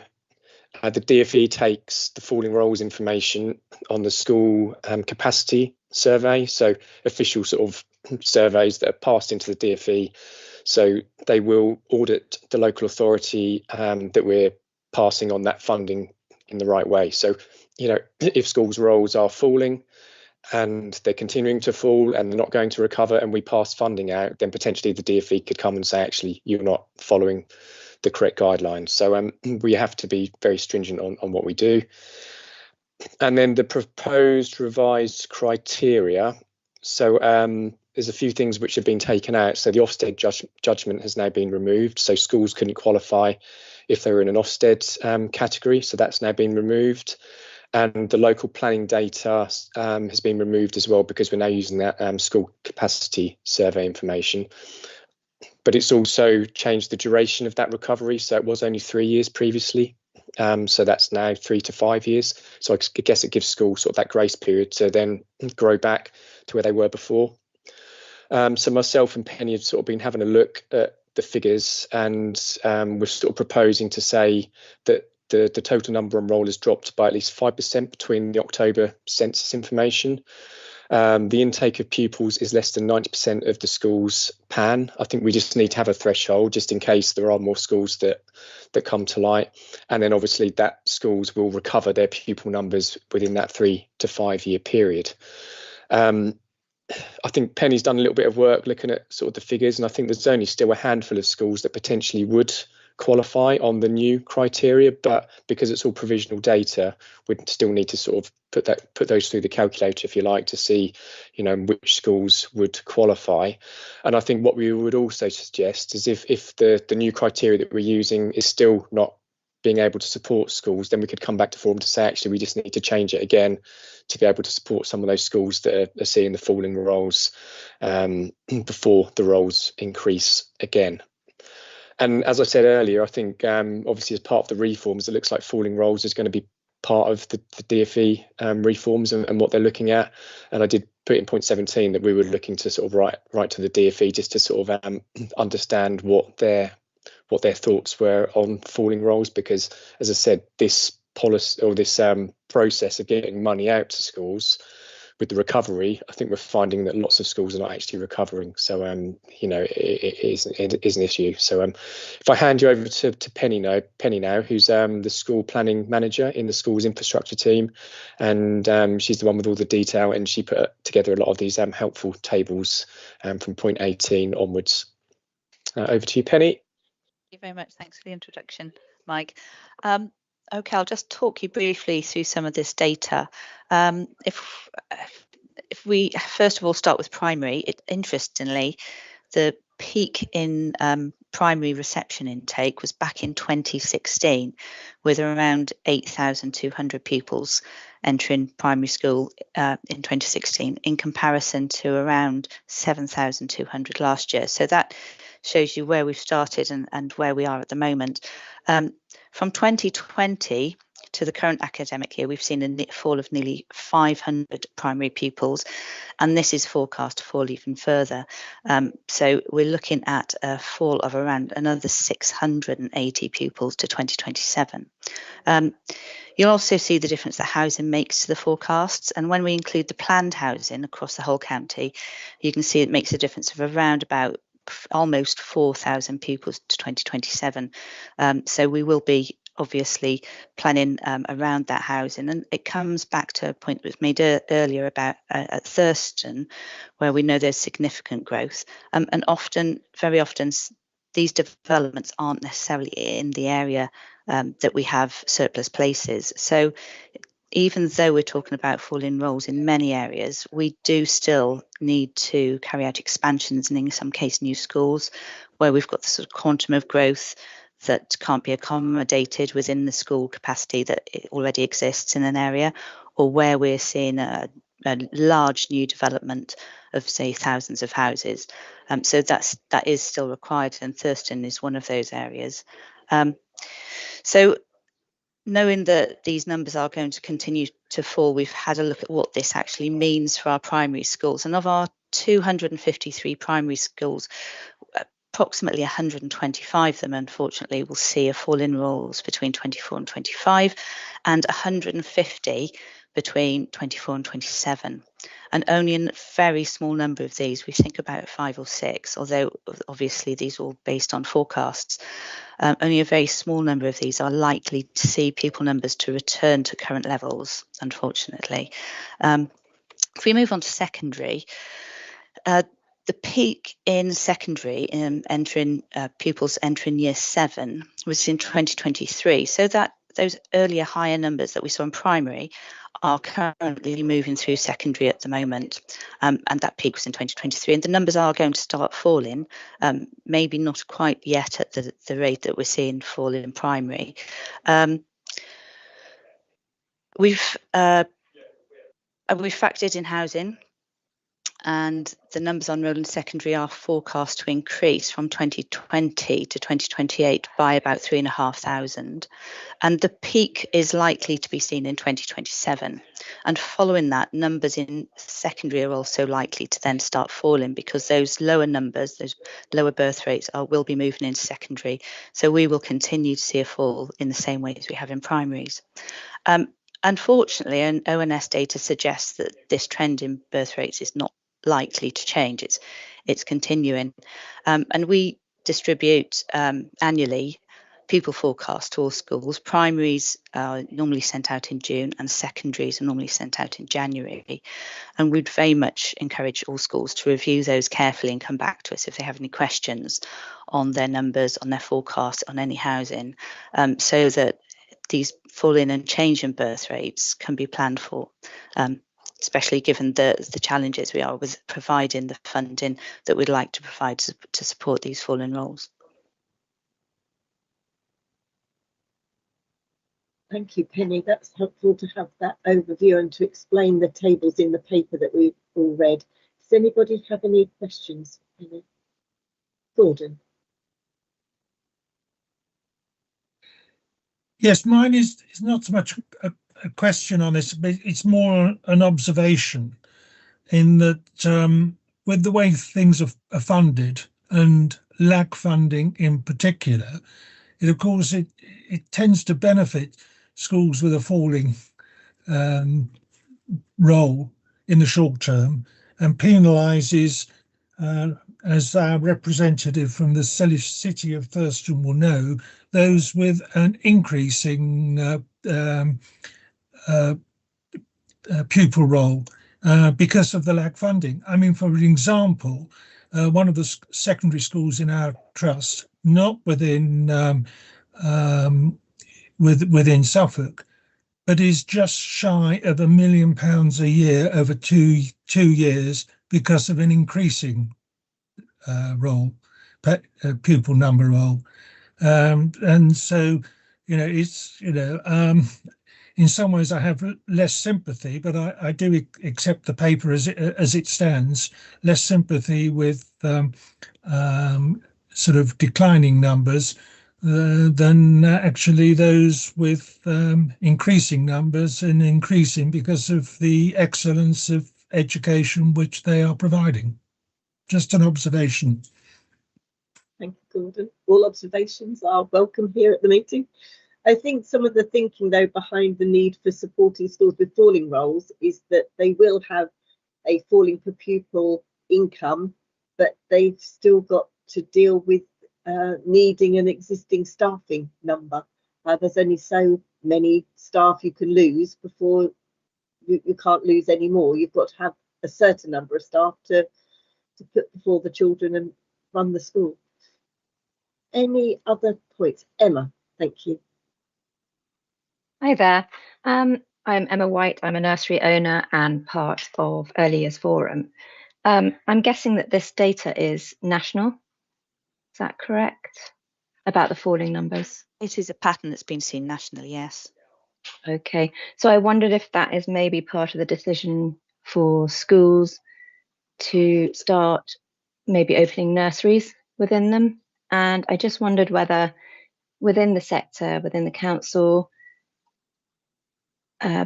The DFE takes the falling roles information on the school capacity survey, so official sort of surveys that are passed into the DFE. So they will audit the local authority that we're passing on that funding in the right way. So, you know, if schools' roles are falling and they're continuing to fall and they're not going to recover, and we pass funding out, then potentially the DFE could come and say, actually, you're not following the correct guidelines. So we have to be very stringent on what we do. And then the proposed revised criteria. So there's a few things which have been taken out. So the Ofsted judgment has now been removed. So schools couldn't qualify if they were in an Ofsted category. So that's now been removed. And the local planning data has been removed as well, because we're now using that school capacity survey information. But it's also changed the duration of that recovery. So it was only 3 years previously. So that's now 3 to 5 years. So I guess it gives schools sort of that grace period to then grow back to where they were before. So myself and Penny have sort of been having a look at the figures, and we're sort of proposing to say that the total number on roll has dropped by at least 5% between the October census information. The intake of pupils is less than 90% of the school's PAN. I think we just need to have a threshold just in case there are more schools that come to light. And then obviously that schools will recover their pupil numbers within that 3 to 5 year period. I think Penny's done a little bit of work looking at sort of the figures, and I think there's only still a handful of schools that potentially would qualify on the new criteria, but because it's all provisional data, we'd still need to sort of put those through the calculator, if you like, to see, you know, which schools would qualify. And I think what we would also suggest is if the new criteria that we're using is still not being able to support schools, then we could come back to forum to say, actually, we just need to change it again to be able to support some of those schools that are seeing the falling rolls before the rolls increase again. And as I said earlier, I think obviously as part of the reforms, it looks like falling rolls is going to be part of the DfE reforms and what they're looking at. And I did put in point 17 that we were looking to sort of write to the DfE just to sort of understand what their thoughts were on falling rolls, because as I said, this policy or this process of getting money out to schools with the recovery, I think we're finding that lots of schools are not actually recovering. So you know, it is an issue. So if I hand you over to Penny now, who's the school planning manager in the school's infrastructure team, and she's the one with all the detail, and she put together a lot of these helpful tables from point 18 onwards. Over to you, Penny. Thank you very much. Thanks for the introduction, Mike. Okay, I'll just talk you briefly through some of this data. If we first of all start with primary, interestingly, the peak in primary reception intake was back in 2016, with around 8,200 pupils entering primary school in 2016, in comparison to around 7,200 last year. So that shows you where we've started and where we are at the moment. From 2020 to the current academic year, we've seen a fall of nearly 500 primary pupils, and this is forecast to fall even further. So we're looking at a fall of around another 680 pupils to 2027. You'll also see the difference that housing makes to the forecasts, and when we include the planned housing across the whole county, you can see it makes a difference of around about almost 4,000 pupils to 2027. So we will be obviously planning around that housing, and it comes back to a point that was made earlier about at Thurston, where we know there's significant growth, and very often these developments aren't necessarily in the area that we have surplus places. So even though we're talking about falling rolls in many areas, we do still need to carry out expansions and in some cases new schools where we've got the sort of quantum of growth that can't be accommodated within the school capacity that already exists in an area, or where we're seeing a large new development of, say, thousands of houses. So that is still required, and Thurston is one of those areas. So knowing that these numbers are going to continue to fall, we've had a look at what this actually means for our primary schools. And of our 253 primary schools, approximately 125 of them, unfortunately, will see a fall in rolls between 24 and 25, and 150 between 24 and 27. And only a very small number of these, we think about 5 or 6, although obviously these are all based on forecasts, only a very small number of these are likely to see pupil numbers to return to current levels, unfortunately. If we move on to secondary, the peak in secondary pupils entering year 7 was in 2023. So that those earlier higher numbers that we saw in primary are currently moving through secondary at the moment, and that peak was in 2023. And the numbers are going to start falling, maybe not quite yet at the rate that we're seeing fall in primary. We've factored in housing, and the numbers on rolling secondary are forecast to increase from 2020 to 2028 by about 3,500, and the peak is likely to be seen in 2027. And following that, numbers in secondary are also likely to then start falling, because those lower numbers, those lower birth rates, will be moving into secondary. So we will continue to see a fall in the same way as we have in primaries. Unfortunately, and ONS data suggests that this trend in birth rates is not likely to change. It's continuing, and we distribute annually pupil forecast to all schools. Primaries are normally sent out in June and secondaries are normally sent out in January. And we'd very much encourage all schools to review those carefully and come back to us if they have any questions on their numbers, on their forecast, on any housing, so that these fall in and change in birth rates can be planned for, especially given the challenges we are with providing the funding that we'd like to provide to support these fall in roles. Thank you, Penny. That's helpful to have that overview and to explain the tables in the paper that we've all read. Does anybody have any questions? Penny? Gordon? Yes, mine is not so much a question on this, but it's more an observation in that with the way things are funded and lack funding in particular, of course it tends to benefit schools with a falling role in the short term and penalises, as our representative from the city of Thurston will know, those with an increasing pupil role because of the lack funding. I mean, for example, one of the secondary schools in our trust, not within within Suffolk, but is just shy of £1 million a year over two years because of an increasing pupil number role. And so, it's, in some ways I have less sympathy, but I do accept the paper as it stands, less sympathy with sort of declining numbers than actually those with increasing numbers and increasing because of the excellence of education which they are providing. Just an observation. Thank you, Gordon. All observations are welcome here at the meeting. I think some of the thinking, though, behind the need for supporting schools with falling roles is that they will have a falling per pupil income, but they've still got to deal with needing an existing staffing number. There's only so many staff you can lose before you can't lose any more. You've got to have a certain number of staff to put before the children and run the school. Any other points? Emma, thank you. Hi there. I'm Emma White. I'm a nursery owner and part of Early Years Forum. I'm guessing that this data is national. Is that correct? About the falling numbers? It is a pattern that's been seen nationally, yes. Okay. So I wondered if that is maybe part of the decision for schools to start maybe opening nurseries within them. And I just wondered whether within the sector, within the council,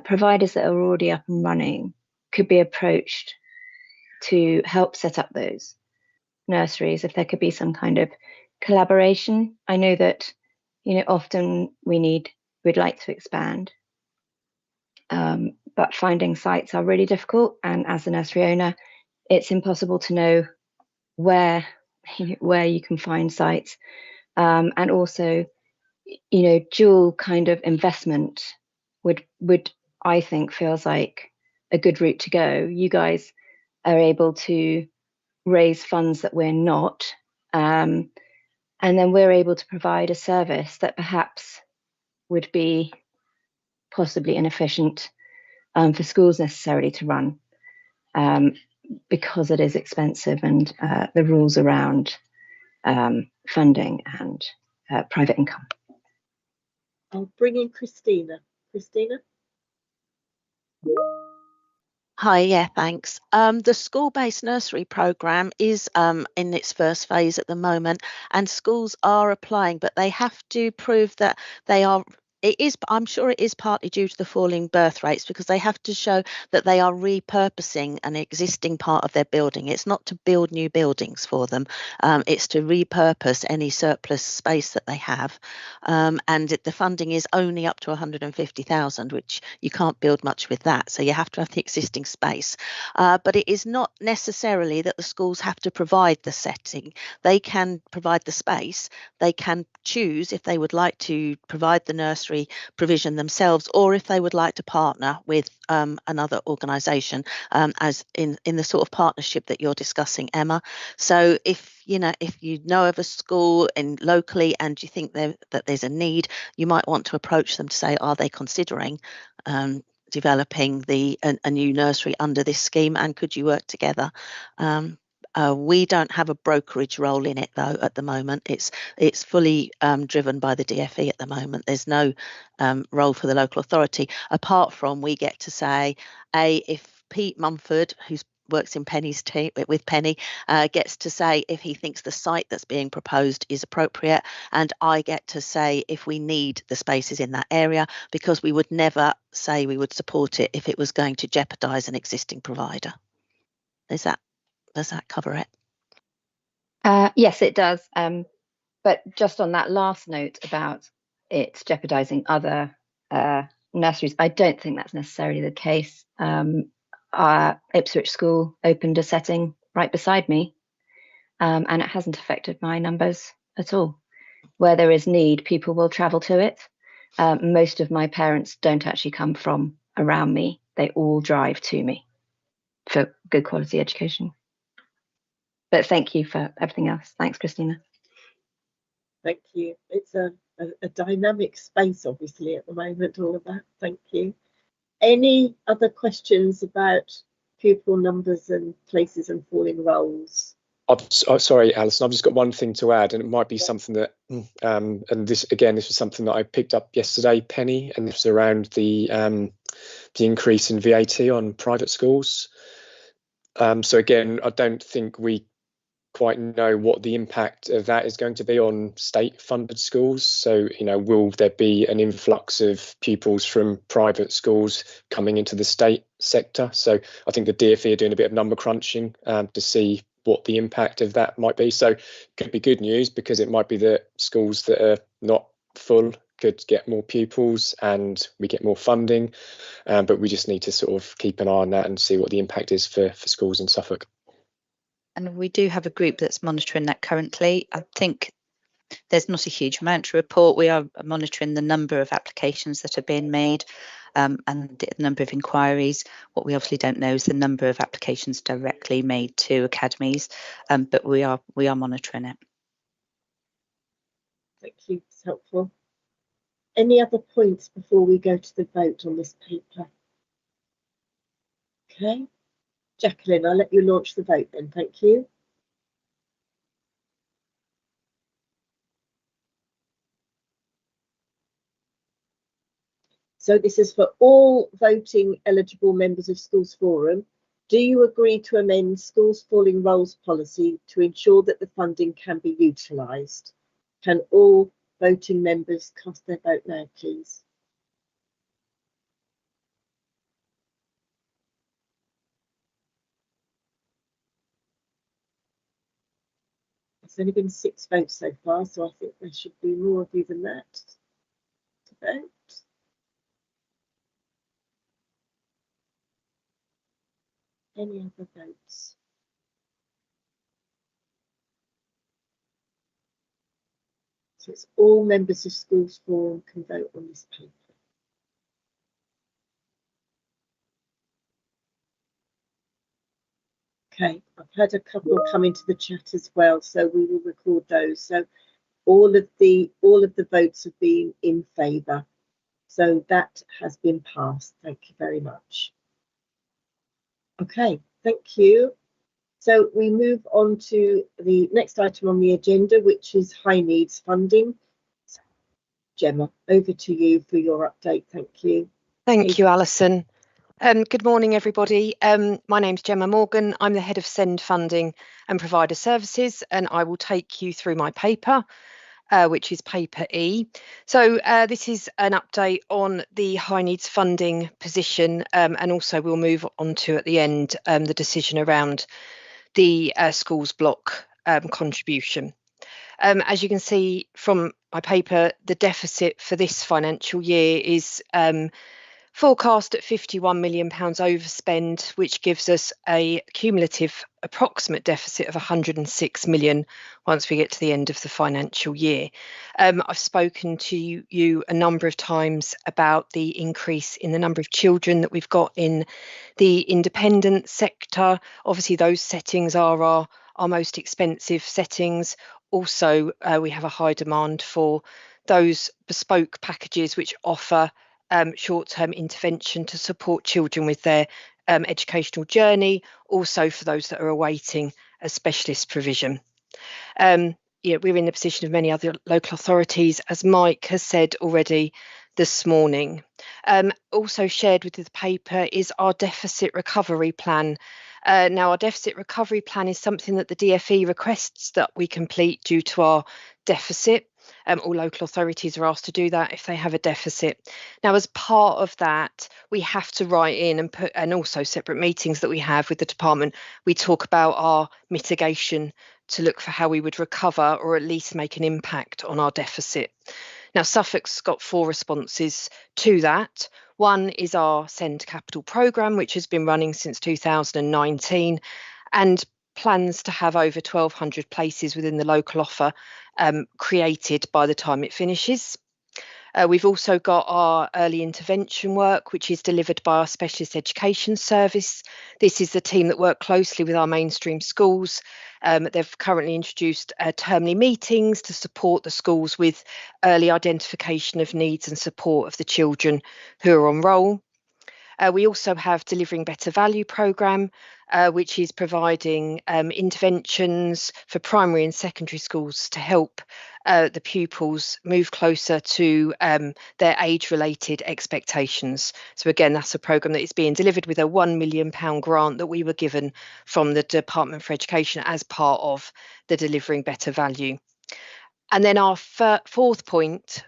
providers that are already up and running could be approached to help set up those nurseries, if there could be some kind of collaboration. I know that, often we'd like to expand, but finding sites are really difficult. And as a nursery owner, it's impossible to know where you can find sites. And also, dual kind of investment would I think feels like a good route to go. You guys are able to raise funds that we're not, and then we're able to provide a service that perhaps would be possibly inefficient for schools necessarily to run, because it is expensive and the rules around funding and private income. I'll bring in Christina. Christina? Hi, yeah, thanks. The school-based nursery programme is in its first phase at the moment, and schools are applying, but they have to prove that they are I'm sure it is partly due to the falling birth rates, because they have to show that they are repurposing an existing part of their building. It's not to build new buildings for them. It's to repurpose any surplus space that they have. And the funding is only up to 150,000, which you can't build much with that. So you have to have the existing space. But it is not necessarily that the schools have to provide the setting. They can provide the space. They can choose if they would like to provide the nursery provision themselves, or if they would like to partner with another organisation, as in the sort of partnership that you're discussing, Emma. So if you know of a school locally and you think that there's a need, you might want to approach them to say, are they considering developing a new nursery under this scheme, and could you work together? We don't have a brokerage role in it, though, at the moment. It's fully driven by the DfE at the moment. There's no role for the local authority, apart from we get to say, if Pete Mumford, who works in Penny's team with Penny, gets to say if he thinks the site that's being proposed is appropriate, and I get to say if we need the spaces in that area, because we would never say we would support it if it was going to jeopardise an existing provider. Does that cover it? Yes, it does. But just on that last note about it jeopardising other nurseries, I don't think that's necessarily the case. Our Ipswich school opened a setting right beside me, and it hasn't affected my numbers at all. Where there is need, people will travel to it. Most of my parents don't actually come from around me. They all drive to me for good quality education. But thank you for everything else. Thanks, Christina. Thank you. It's a dynamic space, obviously, at the moment, all of that. Thank you. Any other questions about pupil numbers and places and falling roles? Sorry, Alison, I've just got one thing to add, and it might be something that, and this was something that I picked up yesterday, Penny, and this was around the increase in VAT on private schools. So again, I don't think we quite know what the impact of that is going to be on state-funded schools. So, will there be an influx of pupils from private schools coming into the state sector? So I think the DfE are doing a bit of number crunching to see what the impact of that might be. So it could be good news, because it might be that schools that are not full could get more pupils and we get more funding. But we just need to sort of keep an eye on that and see what the impact is for schools in Suffolk. And we do have a group that's monitoring that currently. I think there's not a huge amount to report. We are monitoring the number of applications that are being made and the number of inquiries. What we obviously don't know is the number of applications directly made to academies, but we are monitoring it. Thank you, it's helpful. Any other points before we go to the vote on this paper? Okay. Jacqueline, I'll let you launch the vote then. Thank you. So this is for all voting eligible members of Schools Forum. Do you agree to amend Schools Falling Roles policy to ensure that the funding can be utilised? Can all voting members cast their vote now, please? There's only been 6 votes so far, so I think there should be more of you than that to vote. Any other votes? So it's all members of Schools Forum can vote on this paper. Okay, I've had a couple come into the chat as well, so we will record those. So all of the votes have been in favour. So that has been passed. Thank you very much. Okay, thank you. So we move on to the next item on the agenda, which is high needs funding. Gemma, over to you for your update. Thank you. Thank you, Alison. Good morning, everybody. My name's Gemma Morgan. I'm the Head of SEND Funding and Provider Services, and I will take you through my paper. which is paper E. So this is an update on the high needs funding position, and also we'll move on to at the end the decision around the schools block contribution. As you can see from my paper, the deficit for this financial year is forecast at £51 million overspend, which gives us a cumulative approximate deficit of 106 million once we get to the end of the financial year. I've spoken to you a number of times about the increase in the number of children that we've got in the independent sector. Obviously, those settings are our most expensive settings. Also, we have a high demand for those bespoke packages which offer short-term intervention to support children with their educational journey, also for those that are awaiting a specialist provision. We're in the position of many other local authorities, as Mike has said already this morning. Also shared with the paper is our deficit recovery plan. Now, our deficit recovery plan is something that the DfE requests that we complete due to our deficit. All local authorities are asked to do that if they have a deficit. Now, as part of that, we have to write in and also separate meetings that we have with the department, we talk about our mitigation to look for how we would recover or at least make an impact on our deficit. Now, Suffolk's got 4 responses to that. One is our Send Capital programme, which has been running since 2019 and plans to have over 1,200 places within the local offer created by the time it finishes. We've also got our early intervention work, which is delivered by our specialist education service. This is the team that work closely with our mainstream schools. They've currently introduced termly meetings to support the schools with early identification of needs and support of the children who are on roll. We also have Delivering Better Value programme, which is providing interventions for primary and secondary schools to help the pupils move closer to their age-related expectations. So again, that's a programme that is being delivered with a £1 million grant that we were given from the Department for Education as part of the Delivering Better Value. And then our fourth point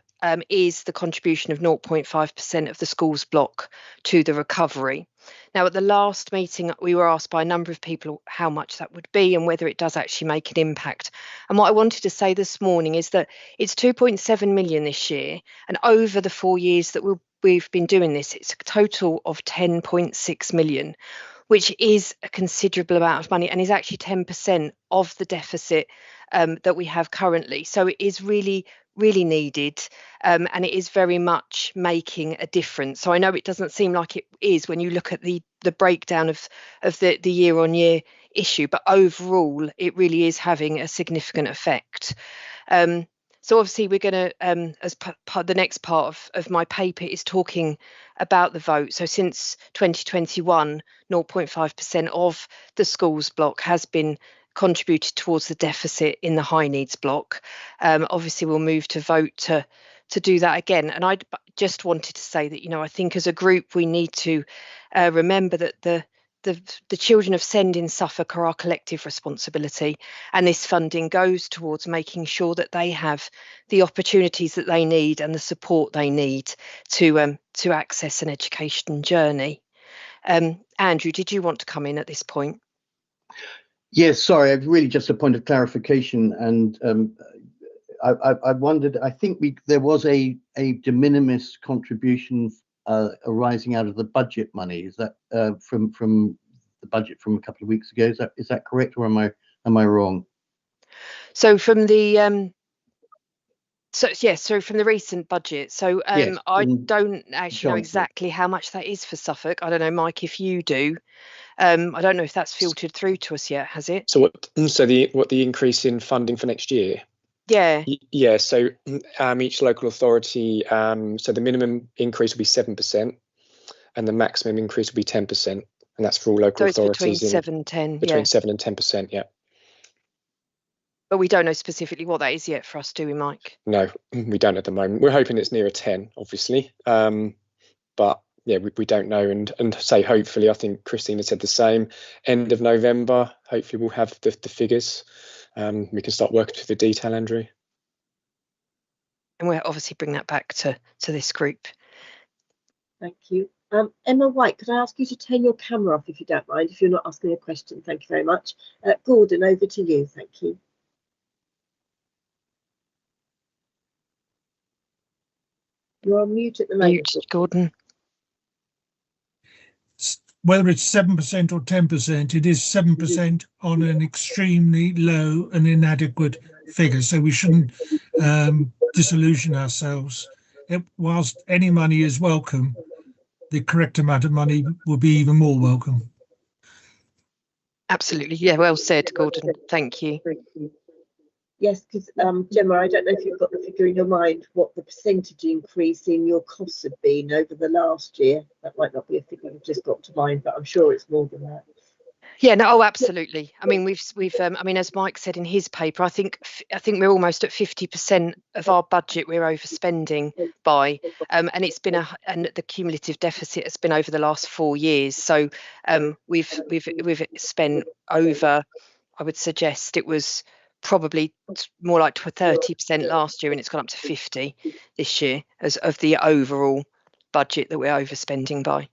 is the contribution of 0.5% of the schools block to the recovery. Now, at the last meeting, we were asked by a number of people how much that would be and whether it does actually make an impact. And what I wanted to say this morning is that it's 2.7 million this year, and over the 4 years that we've been doing this, it's a total of 10.6 million, which is a considerable amount of money and is actually 10% of the deficit that we have currently. So it is really needed, and it is very much making a difference. So I know it doesn't seem like it is when you look at the breakdown of the year-on-year issue, but overall it really is having a significant effect. So obviously we're going to, as part the next part of my paper is talking about the vote. So since 2021, 0.5% of the schools block has been contributed towards the deficit in the high needs block. Obviously we'll move to vote to do that again. And I just wanted to say that, I think as a group we need to remember that the children of SEND in Suffolk are our collective responsibility, and this funding goes towards making sure that they have the opportunities that they need and the support they need to access an education journey. Andrew, did you want to come in at this point? Yes, sorry, really just a point of clarification, and I wondered, I think there was a de minimis contribution arising out of the budget money. Is that from the budget from a couple of weeks ago? Is that correct, or am I wrong? So from the so from the recent budget. So yes, I don't actually know exactly how much that is for Suffolk. I don't know, Mike, if you do. I don't know if that's filtered through to us yet, has it? So the increase in funding for next year? Yeah. Yeah. So each local authority, so the minimum increase will be 7%, and the maximum increase will be 10%, and that's for all local authorities. Between 7 and 10. Between 7 and 10%. Yeah. But we don't know specifically what that is yet for us, do we, Mike? No, we don't at the moment. We're hoping it's nearer 10, obviously, but yeah, we don't know. And say hopefully, I think Christina said the same. End of November, hopefully we'll have the figures. We can start working through the detail, Andrew. we'll obviously bring that back to this group. Thank you. Emma White, could I ask you to turn your camera off if you don't mind, if you're not asking a question? Thank you very much. Gordon, over to you. Thank you. You're on mute at the moment. Mute, Gordon. Whether it's 7% or 10%, it is 7% on an extremely low and inadequate figure. So we shouldn't disillusion ourselves. Whilst any money is welcome, the correct amount of money will be even more welcome. Absolutely. Yeah, well said, Gordon. Thank you. Yes, because Gemma, I don't know if you've got the figure in your mind what the percentage increase in your costs have been over the last year. That might not be a figure you've just got to mind, but I'm sure it's more than that. Yeah, no, oh, absolutely. I mean, we've I mean, as Mike said in his paper, I think we're almost at 50% of our budget we're overspending by, and it's been and the cumulative deficit has been over the last 4 years. So we've spent over, I would suggest it was probably more like 30% last year, and it's gone up to 50 this year as of the overall budget that we're overspending by.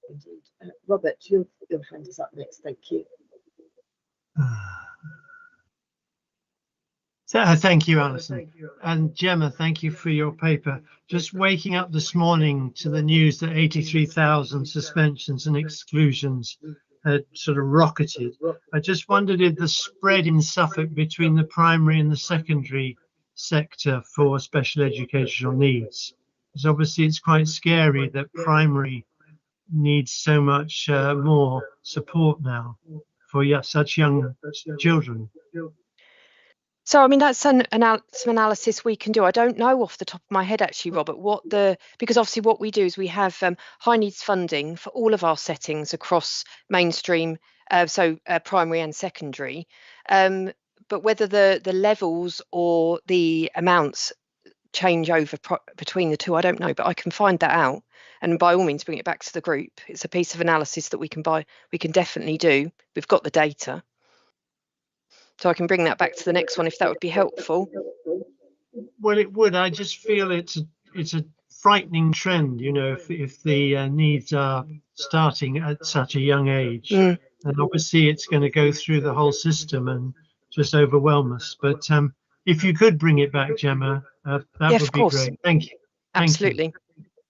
Indeed. Robert, your hand is up next. Thank you. Thank you, Alison. And Gemma, thank you for your paper. Just waking up this morning to the news that 83,000 suspensions and exclusions had sort of rocketed. I just wondered if the spread in Suffolk between the primary and the secondary sector for special educational needs. Because obviously it's quite scary that primary needs so much more support now for such young children. So, I mean, that's some analysis we can do. I don't know off the top of my head, actually, Robert, because obviously what we do is we have high needs funding for all of our settings across mainstream, primary and secondary. But whether the levels or the amounts change over between the two, I don't know, but I can find that out. And by all means, bring it back to the group. It's a piece of analysis that we can definitely do. We've got the data. So I can bring that back to the next one if that would be helpful. Well, it would. I just feel it's a frightening trend, you know, if the needs are starting at such a young age. And obviously it's going to go through the whole system and just overwhelm us. But if you could bring it back, Gemma, that would be great. Thank you. Absolutely.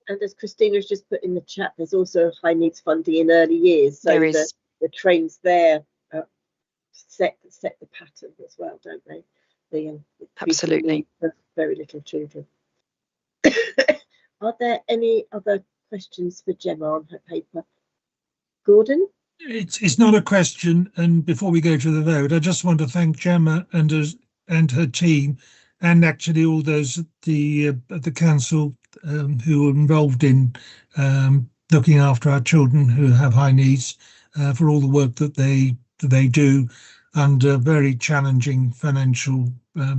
And as Christina's just put in the chat, there's also high needs funding in early years. So the trains there set the pattern as well, don't they? Absolutely. Very little children. Are there any other questions for Gemma on her paper? Gordon? It's not a question, and before we go to the vote, I just want to thank Gemma and her team, and actually all those at the council who are involved in looking after our children who have high needs, for all the work that they do under very challenging financial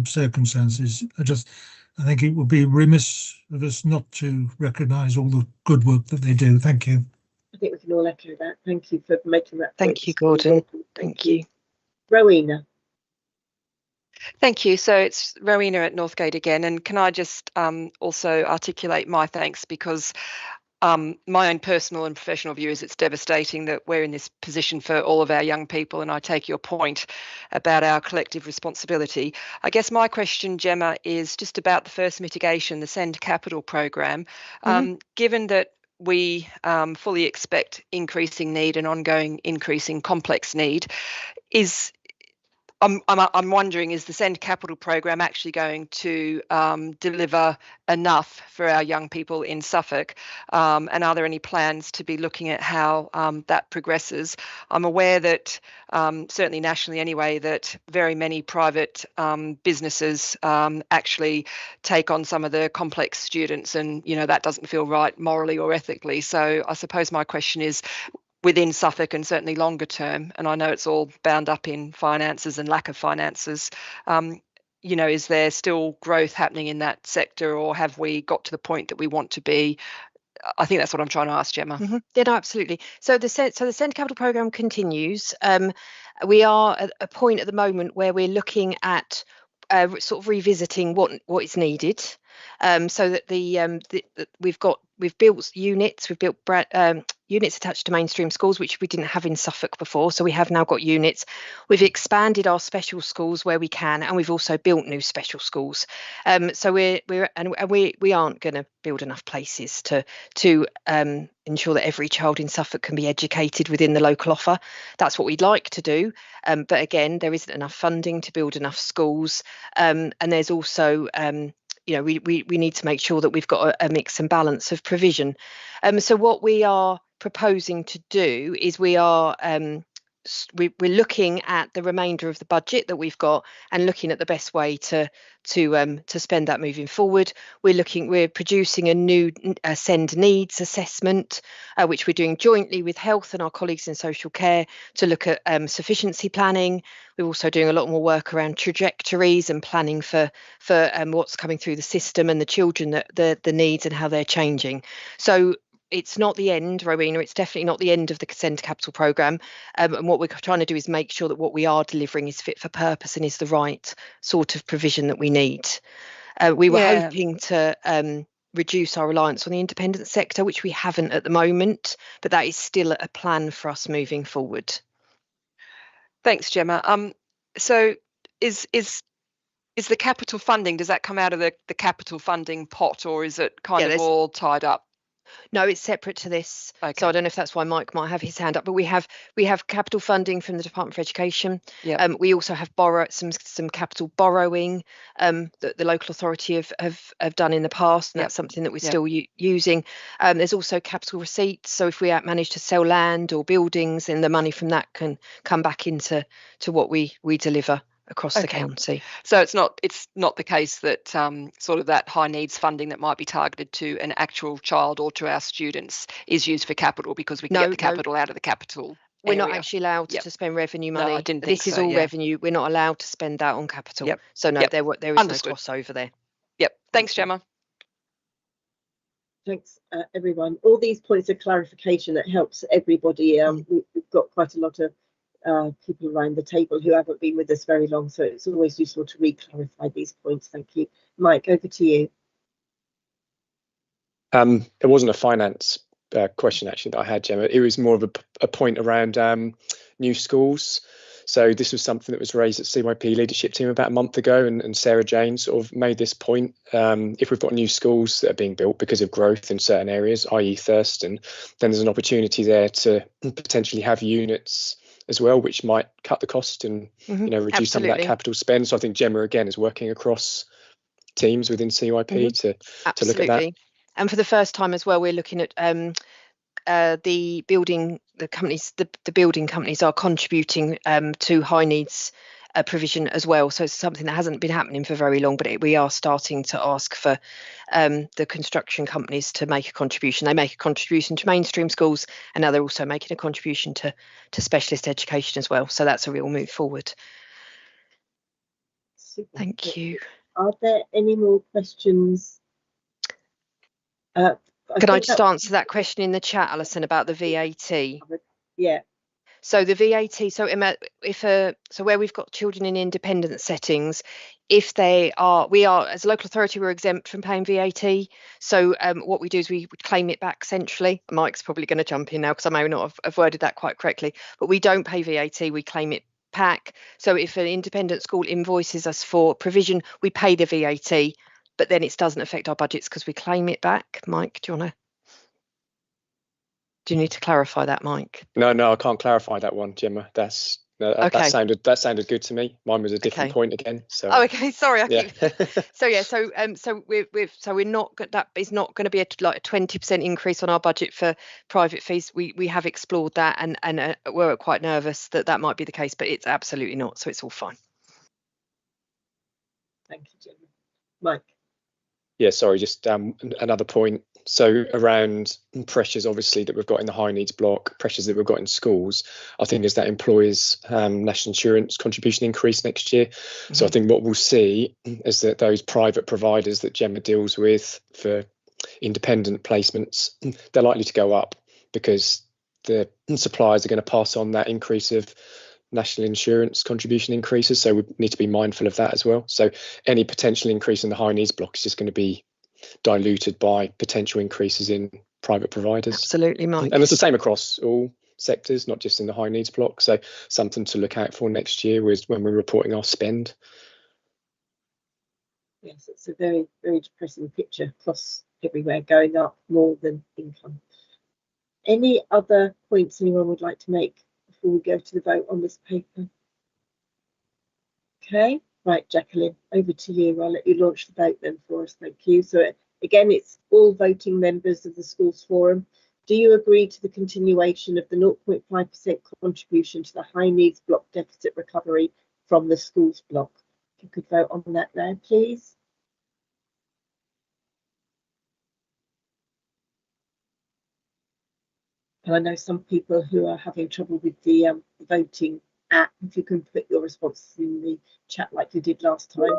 circumstances. I think it would be remiss of us not to recognise all the good work that they do. Thank you. I think we can all echo that. Thank you for making that. Thank you, Gordon. Thank you. Rowena. Thank you. So it's Rowena at Northgate again. And can I just also articulate my thanks, because my own personal and professional view is it's devastating that we're in this position for all of our young people, and I take your point about our collective responsibility. I guess my question, Gemma, is just about the first mitigation, the Send Capital programme. Given that we fully expect increasing need and ongoing increasing complex need, I'm wondering, is the Send Capital programme actually going to deliver enough for our young people in Suffolk? And are there any plans to be looking at how that progresses? I'm aware that, certainly nationally anyway, that very many private businesses actually take on some of the complex students, and, you know, that doesn't feel right morally or ethically. So I suppose my question is, within Suffolk and certainly longer term, and I know it's all bound up in finances and lack of finances, you know, is there still growth happening in that sector, or have we got to the point that we want to be? I think that's what I'm trying to ask, Gemma. Yeah, no, absolutely. So the Send Capital programme continues. We are at a point at the moment where we're looking at sort of revisiting what is needed, so that we've built units, we've built units attached to mainstream schools, which we didn't have in Suffolk before. So we have now got units. We've expanded our special schools where we can, and we've also built new special schools. So we aren't going to build enough places to ensure that every child in Suffolk can be educated within the local offer. That's what we'd like to do, but again, there isn't enough funding to build enough schools, and there's also we need to make sure that we've got a mix and balance of provision. So what we are proposing to do is we're looking at the remainder of the budget that we've got and looking at the best way to spend that moving forward. We're producing a new SEND needs assessment, which we're doing jointly with health and our colleagues in social care to look at sufficiency planning. We're also doing a lot more work around trajectories and planning for what's coming through the system and the children, the needs and how they're changing. So it's not the end, Rowena, it's definitely not the end of the SEND Capital Programme. And what we're trying to do is make sure that what we are delivering is fit for purpose and is the right sort of provision that we need. We were hoping to reduce our reliance on the independent sector, which we haven't at the moment, but that is still a plan for us moving forward. Thanks, Gemma. So is the capital funding, does that come out of the capital funding pot, or is it kind of all tied up? No, it's separate to this. Okay. So I don't know if that's why Mike might have his hand up, but we have capital funding from the Department for Education. Yep. We also have some capital borrowing that the local authority have done in the past, and that's something that we're still using. There's also capital receipts. So if we manage to sell land or buildings, then the money from that can come back into what we deliver across the county. So it's not the case that sort of that high needs funding that might be targeted to an actual child or to our students is used for capital, because we can get the capital out of the capital. We're not actually allowed to spend revenue money. No, I didn't think this is all revenue. We're not allowed to spend that on capital. Yep. So no, there is Understood. no crossover there. Yep. Thanks, Gemma. Thanks, everyone. All these points of clarification that helps everybody. We've got quite a lot of people around the table who haven't been with us very long, so it's always useful to re-clarify these points. Thank you. Mike, over to you. It wasn't a finance question actually that I had, Gemma. It was more of a point around new schools. So this was something that was raised at CYP leadership team about a month ago, and Sarah Jane sort of made this point. If we've got new schools that are being built because of growth in certain areas, i.e. Thurston, then there's an opportunity there to potentially have units as well, which might cut the cost and reduce some of that capital spend. So I think Gemma again is working across teams within CYP to look at that. And for the first time as well, we're looking at the building companies are contributing to high needs provision as well. So it's something that hasn't been happening for very long, but we are starting to ask for the construction companies to make a contribution. They make a contribution to mainstream schools, and now they're also making a contribution to specialist education as well. So that's a real move forward. Super. Thank you. Are there any more questions? Can I just answer that question in the chat, Alison, about the VAT? Yeah. So the VAT, so where we've got children in independent settings, we are as a local authority, we're exempt from paying VAT. So what we do is we claim it back centrally. Mike's probably going to jump in now because I may not have worded that quite correctly, but we don't pay VAT, we claim it back. So if an independent school invoices us for provision, we pay the VAT, but then it doesn't affect our budgets because we claim it back. Mike, do you need to clarify that, Mike? No, I can't clarify that one, Gemma. That sounded good to me. Mine was a different point again. So. Oh, okay. Sorry. So we're not. That is not going to be a 20% increase on our budget for private fees. We have explored that and we're quite nervous that might be the case, but it's absolutely not. So it's all fine. Thank you, Gemma. Mike. Yeah, sorry, just another point. So around pressures, obviously, that we've got in the high needs block, pressures that we've got in schools, I think as that employers' national insurance contribution increase next year. Mm-hmm. So I think what we'll see is that those private providers that Gemma deals with for independent placements, they're likely to go up because the suppliers are going to pass on that increase of national insurance contribution increases, so we need to be mindful of that as well. So any potential increase in the high needs block is just going to be diluted by potential increases in private providers. Absolutely, Mike. And it's the same across all sectors, not just in the high needs block. So something to look out for next year was when we're reporting our spend. Yes, it's a very, very depressing picture across everywhere, going up more than income. Any other points anyone would like to make before we go to the vote on this paper? Okay, right, Jacqueline, over to you. I'll let you launch the vote then for us. Thank you. So again, it's all voting members of the Schools Forum. Do you agree to the continuation of the 0.5% contribution to the high needs block deficit recovery from the schools block? If you could vote on that now, please. And I know some people who are having trouble with the voting app. If you can put your responses in the chat like you did last time.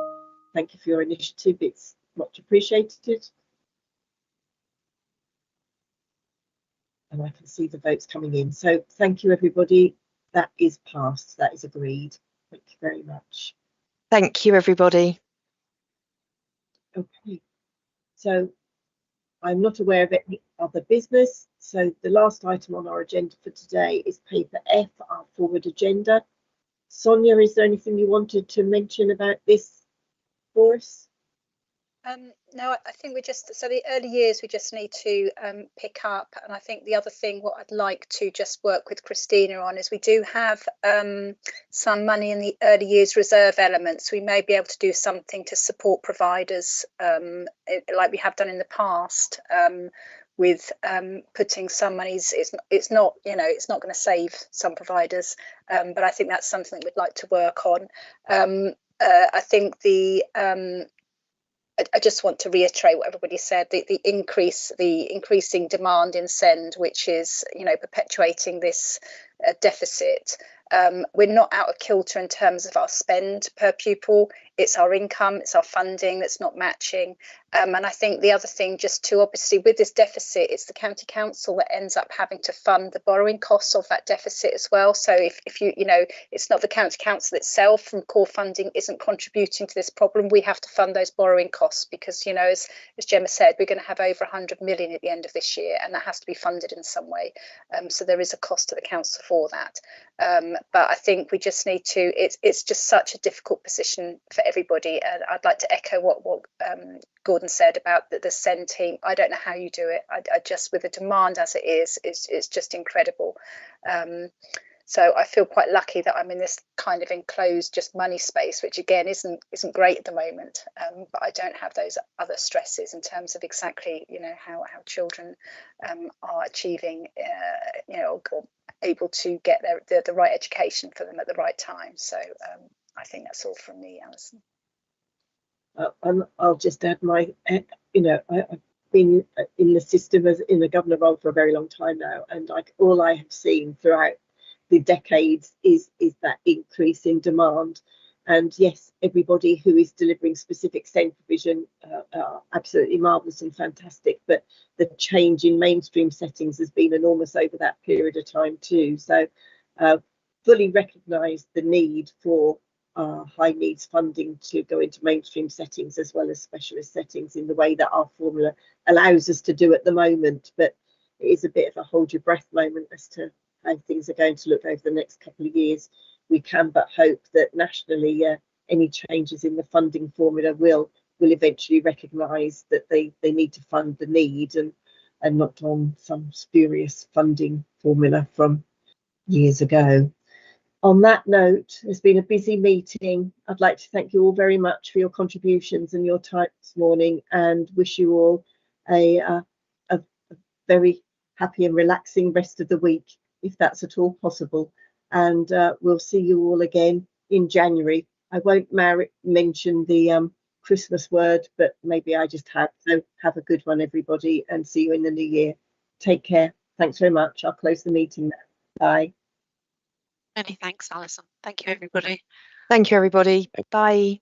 Thank you for your initiative. It's much appreciated. And I can see the votes coming in. So thank you, everybody. That is passed. That is agreed. Thank you very much. Thank you, everybody. Okay. So I'm not aware of any other business. So the last item on our agenda for today is paper F, our forward agenda. Sonia, is there anything you wanted to mention about this for us? No, I think so the early years we just need to pick up, and I think the other thing what I'd like to just work with Christina on is we do have some money in the early years reserve elements. We may be able to do something to support providers like we have done in the past with putting some monies. It's not, you know, it's not going to save some providers, but I think that's something we'd like to work on. I think I just want to reiterate what everybody said, the increasing demand in SEND, which is, you know, perpetuating this deficit. We're not out of kilter in terms of our spend per pupil. It's our income, it's our funding that's not matching. And I think the other thing, just to obviously with this deficit, it's the county council that ends up having to fund the borrowing costs of that deficit as well. So if you know, it's not the county council itself from core funding isn't contributing to this problem. We have to fund those borrowing costs because, you know, as Gemma said, we're going to have over 100 million at the end of this year, and that has to be funded in some way. So there is a cost to the council for that. But I think we just need to, it's just such a difficult position for everybody. And I'd like to echo what Gordon said about the SEND team. I don't know how you do it. I just, with the demand as it is, it's just incredible. So I feel quite lucky that I'm in this kind of enclosed just money space, which again isn't great at the moment. But I don't have those other stresses in terms of exactly, you know, how children are achieving, you know, or able to get the right education for them at the right time. So I think that's all from me, Alison. I'll just add my, you know, I've been in the system as in the governor role for a very long time now, and like all I have seen throughout the decades is that increase in demand. And yes, everybody who is delivering specific SEND provision are absolutely marvellous and fantastic, but the change in mainstream settings has been enormous over that period of time too. So fully recognise the need for high needs funding to go into mainstream settings as well as specialist settings in the way that our formula allows us to do at the moment. But it is a bit of a hold your breath moment as to how things are going to look over the next couple of years. We can but hope that nationally any changes in the funding formula will eventually recognise that they need to fund the need and not on some spurious funding formula from years ago. On that note, it's been a busy meeting. I'd like to thank you all very much for your contributions and your time this morning, and wish you all a very happy and relaxing rest of the week, if that's at all possible. And we'll see you all again in January. I won't mention the Christmas word, but maybe I just have. So have a good one, everybody, and see you in the new year. Take care. Thanks very much. I'll close the meeting now. Bye. Many thanks, Alison. Thank you, everybody. Thank you, everybody. Bye.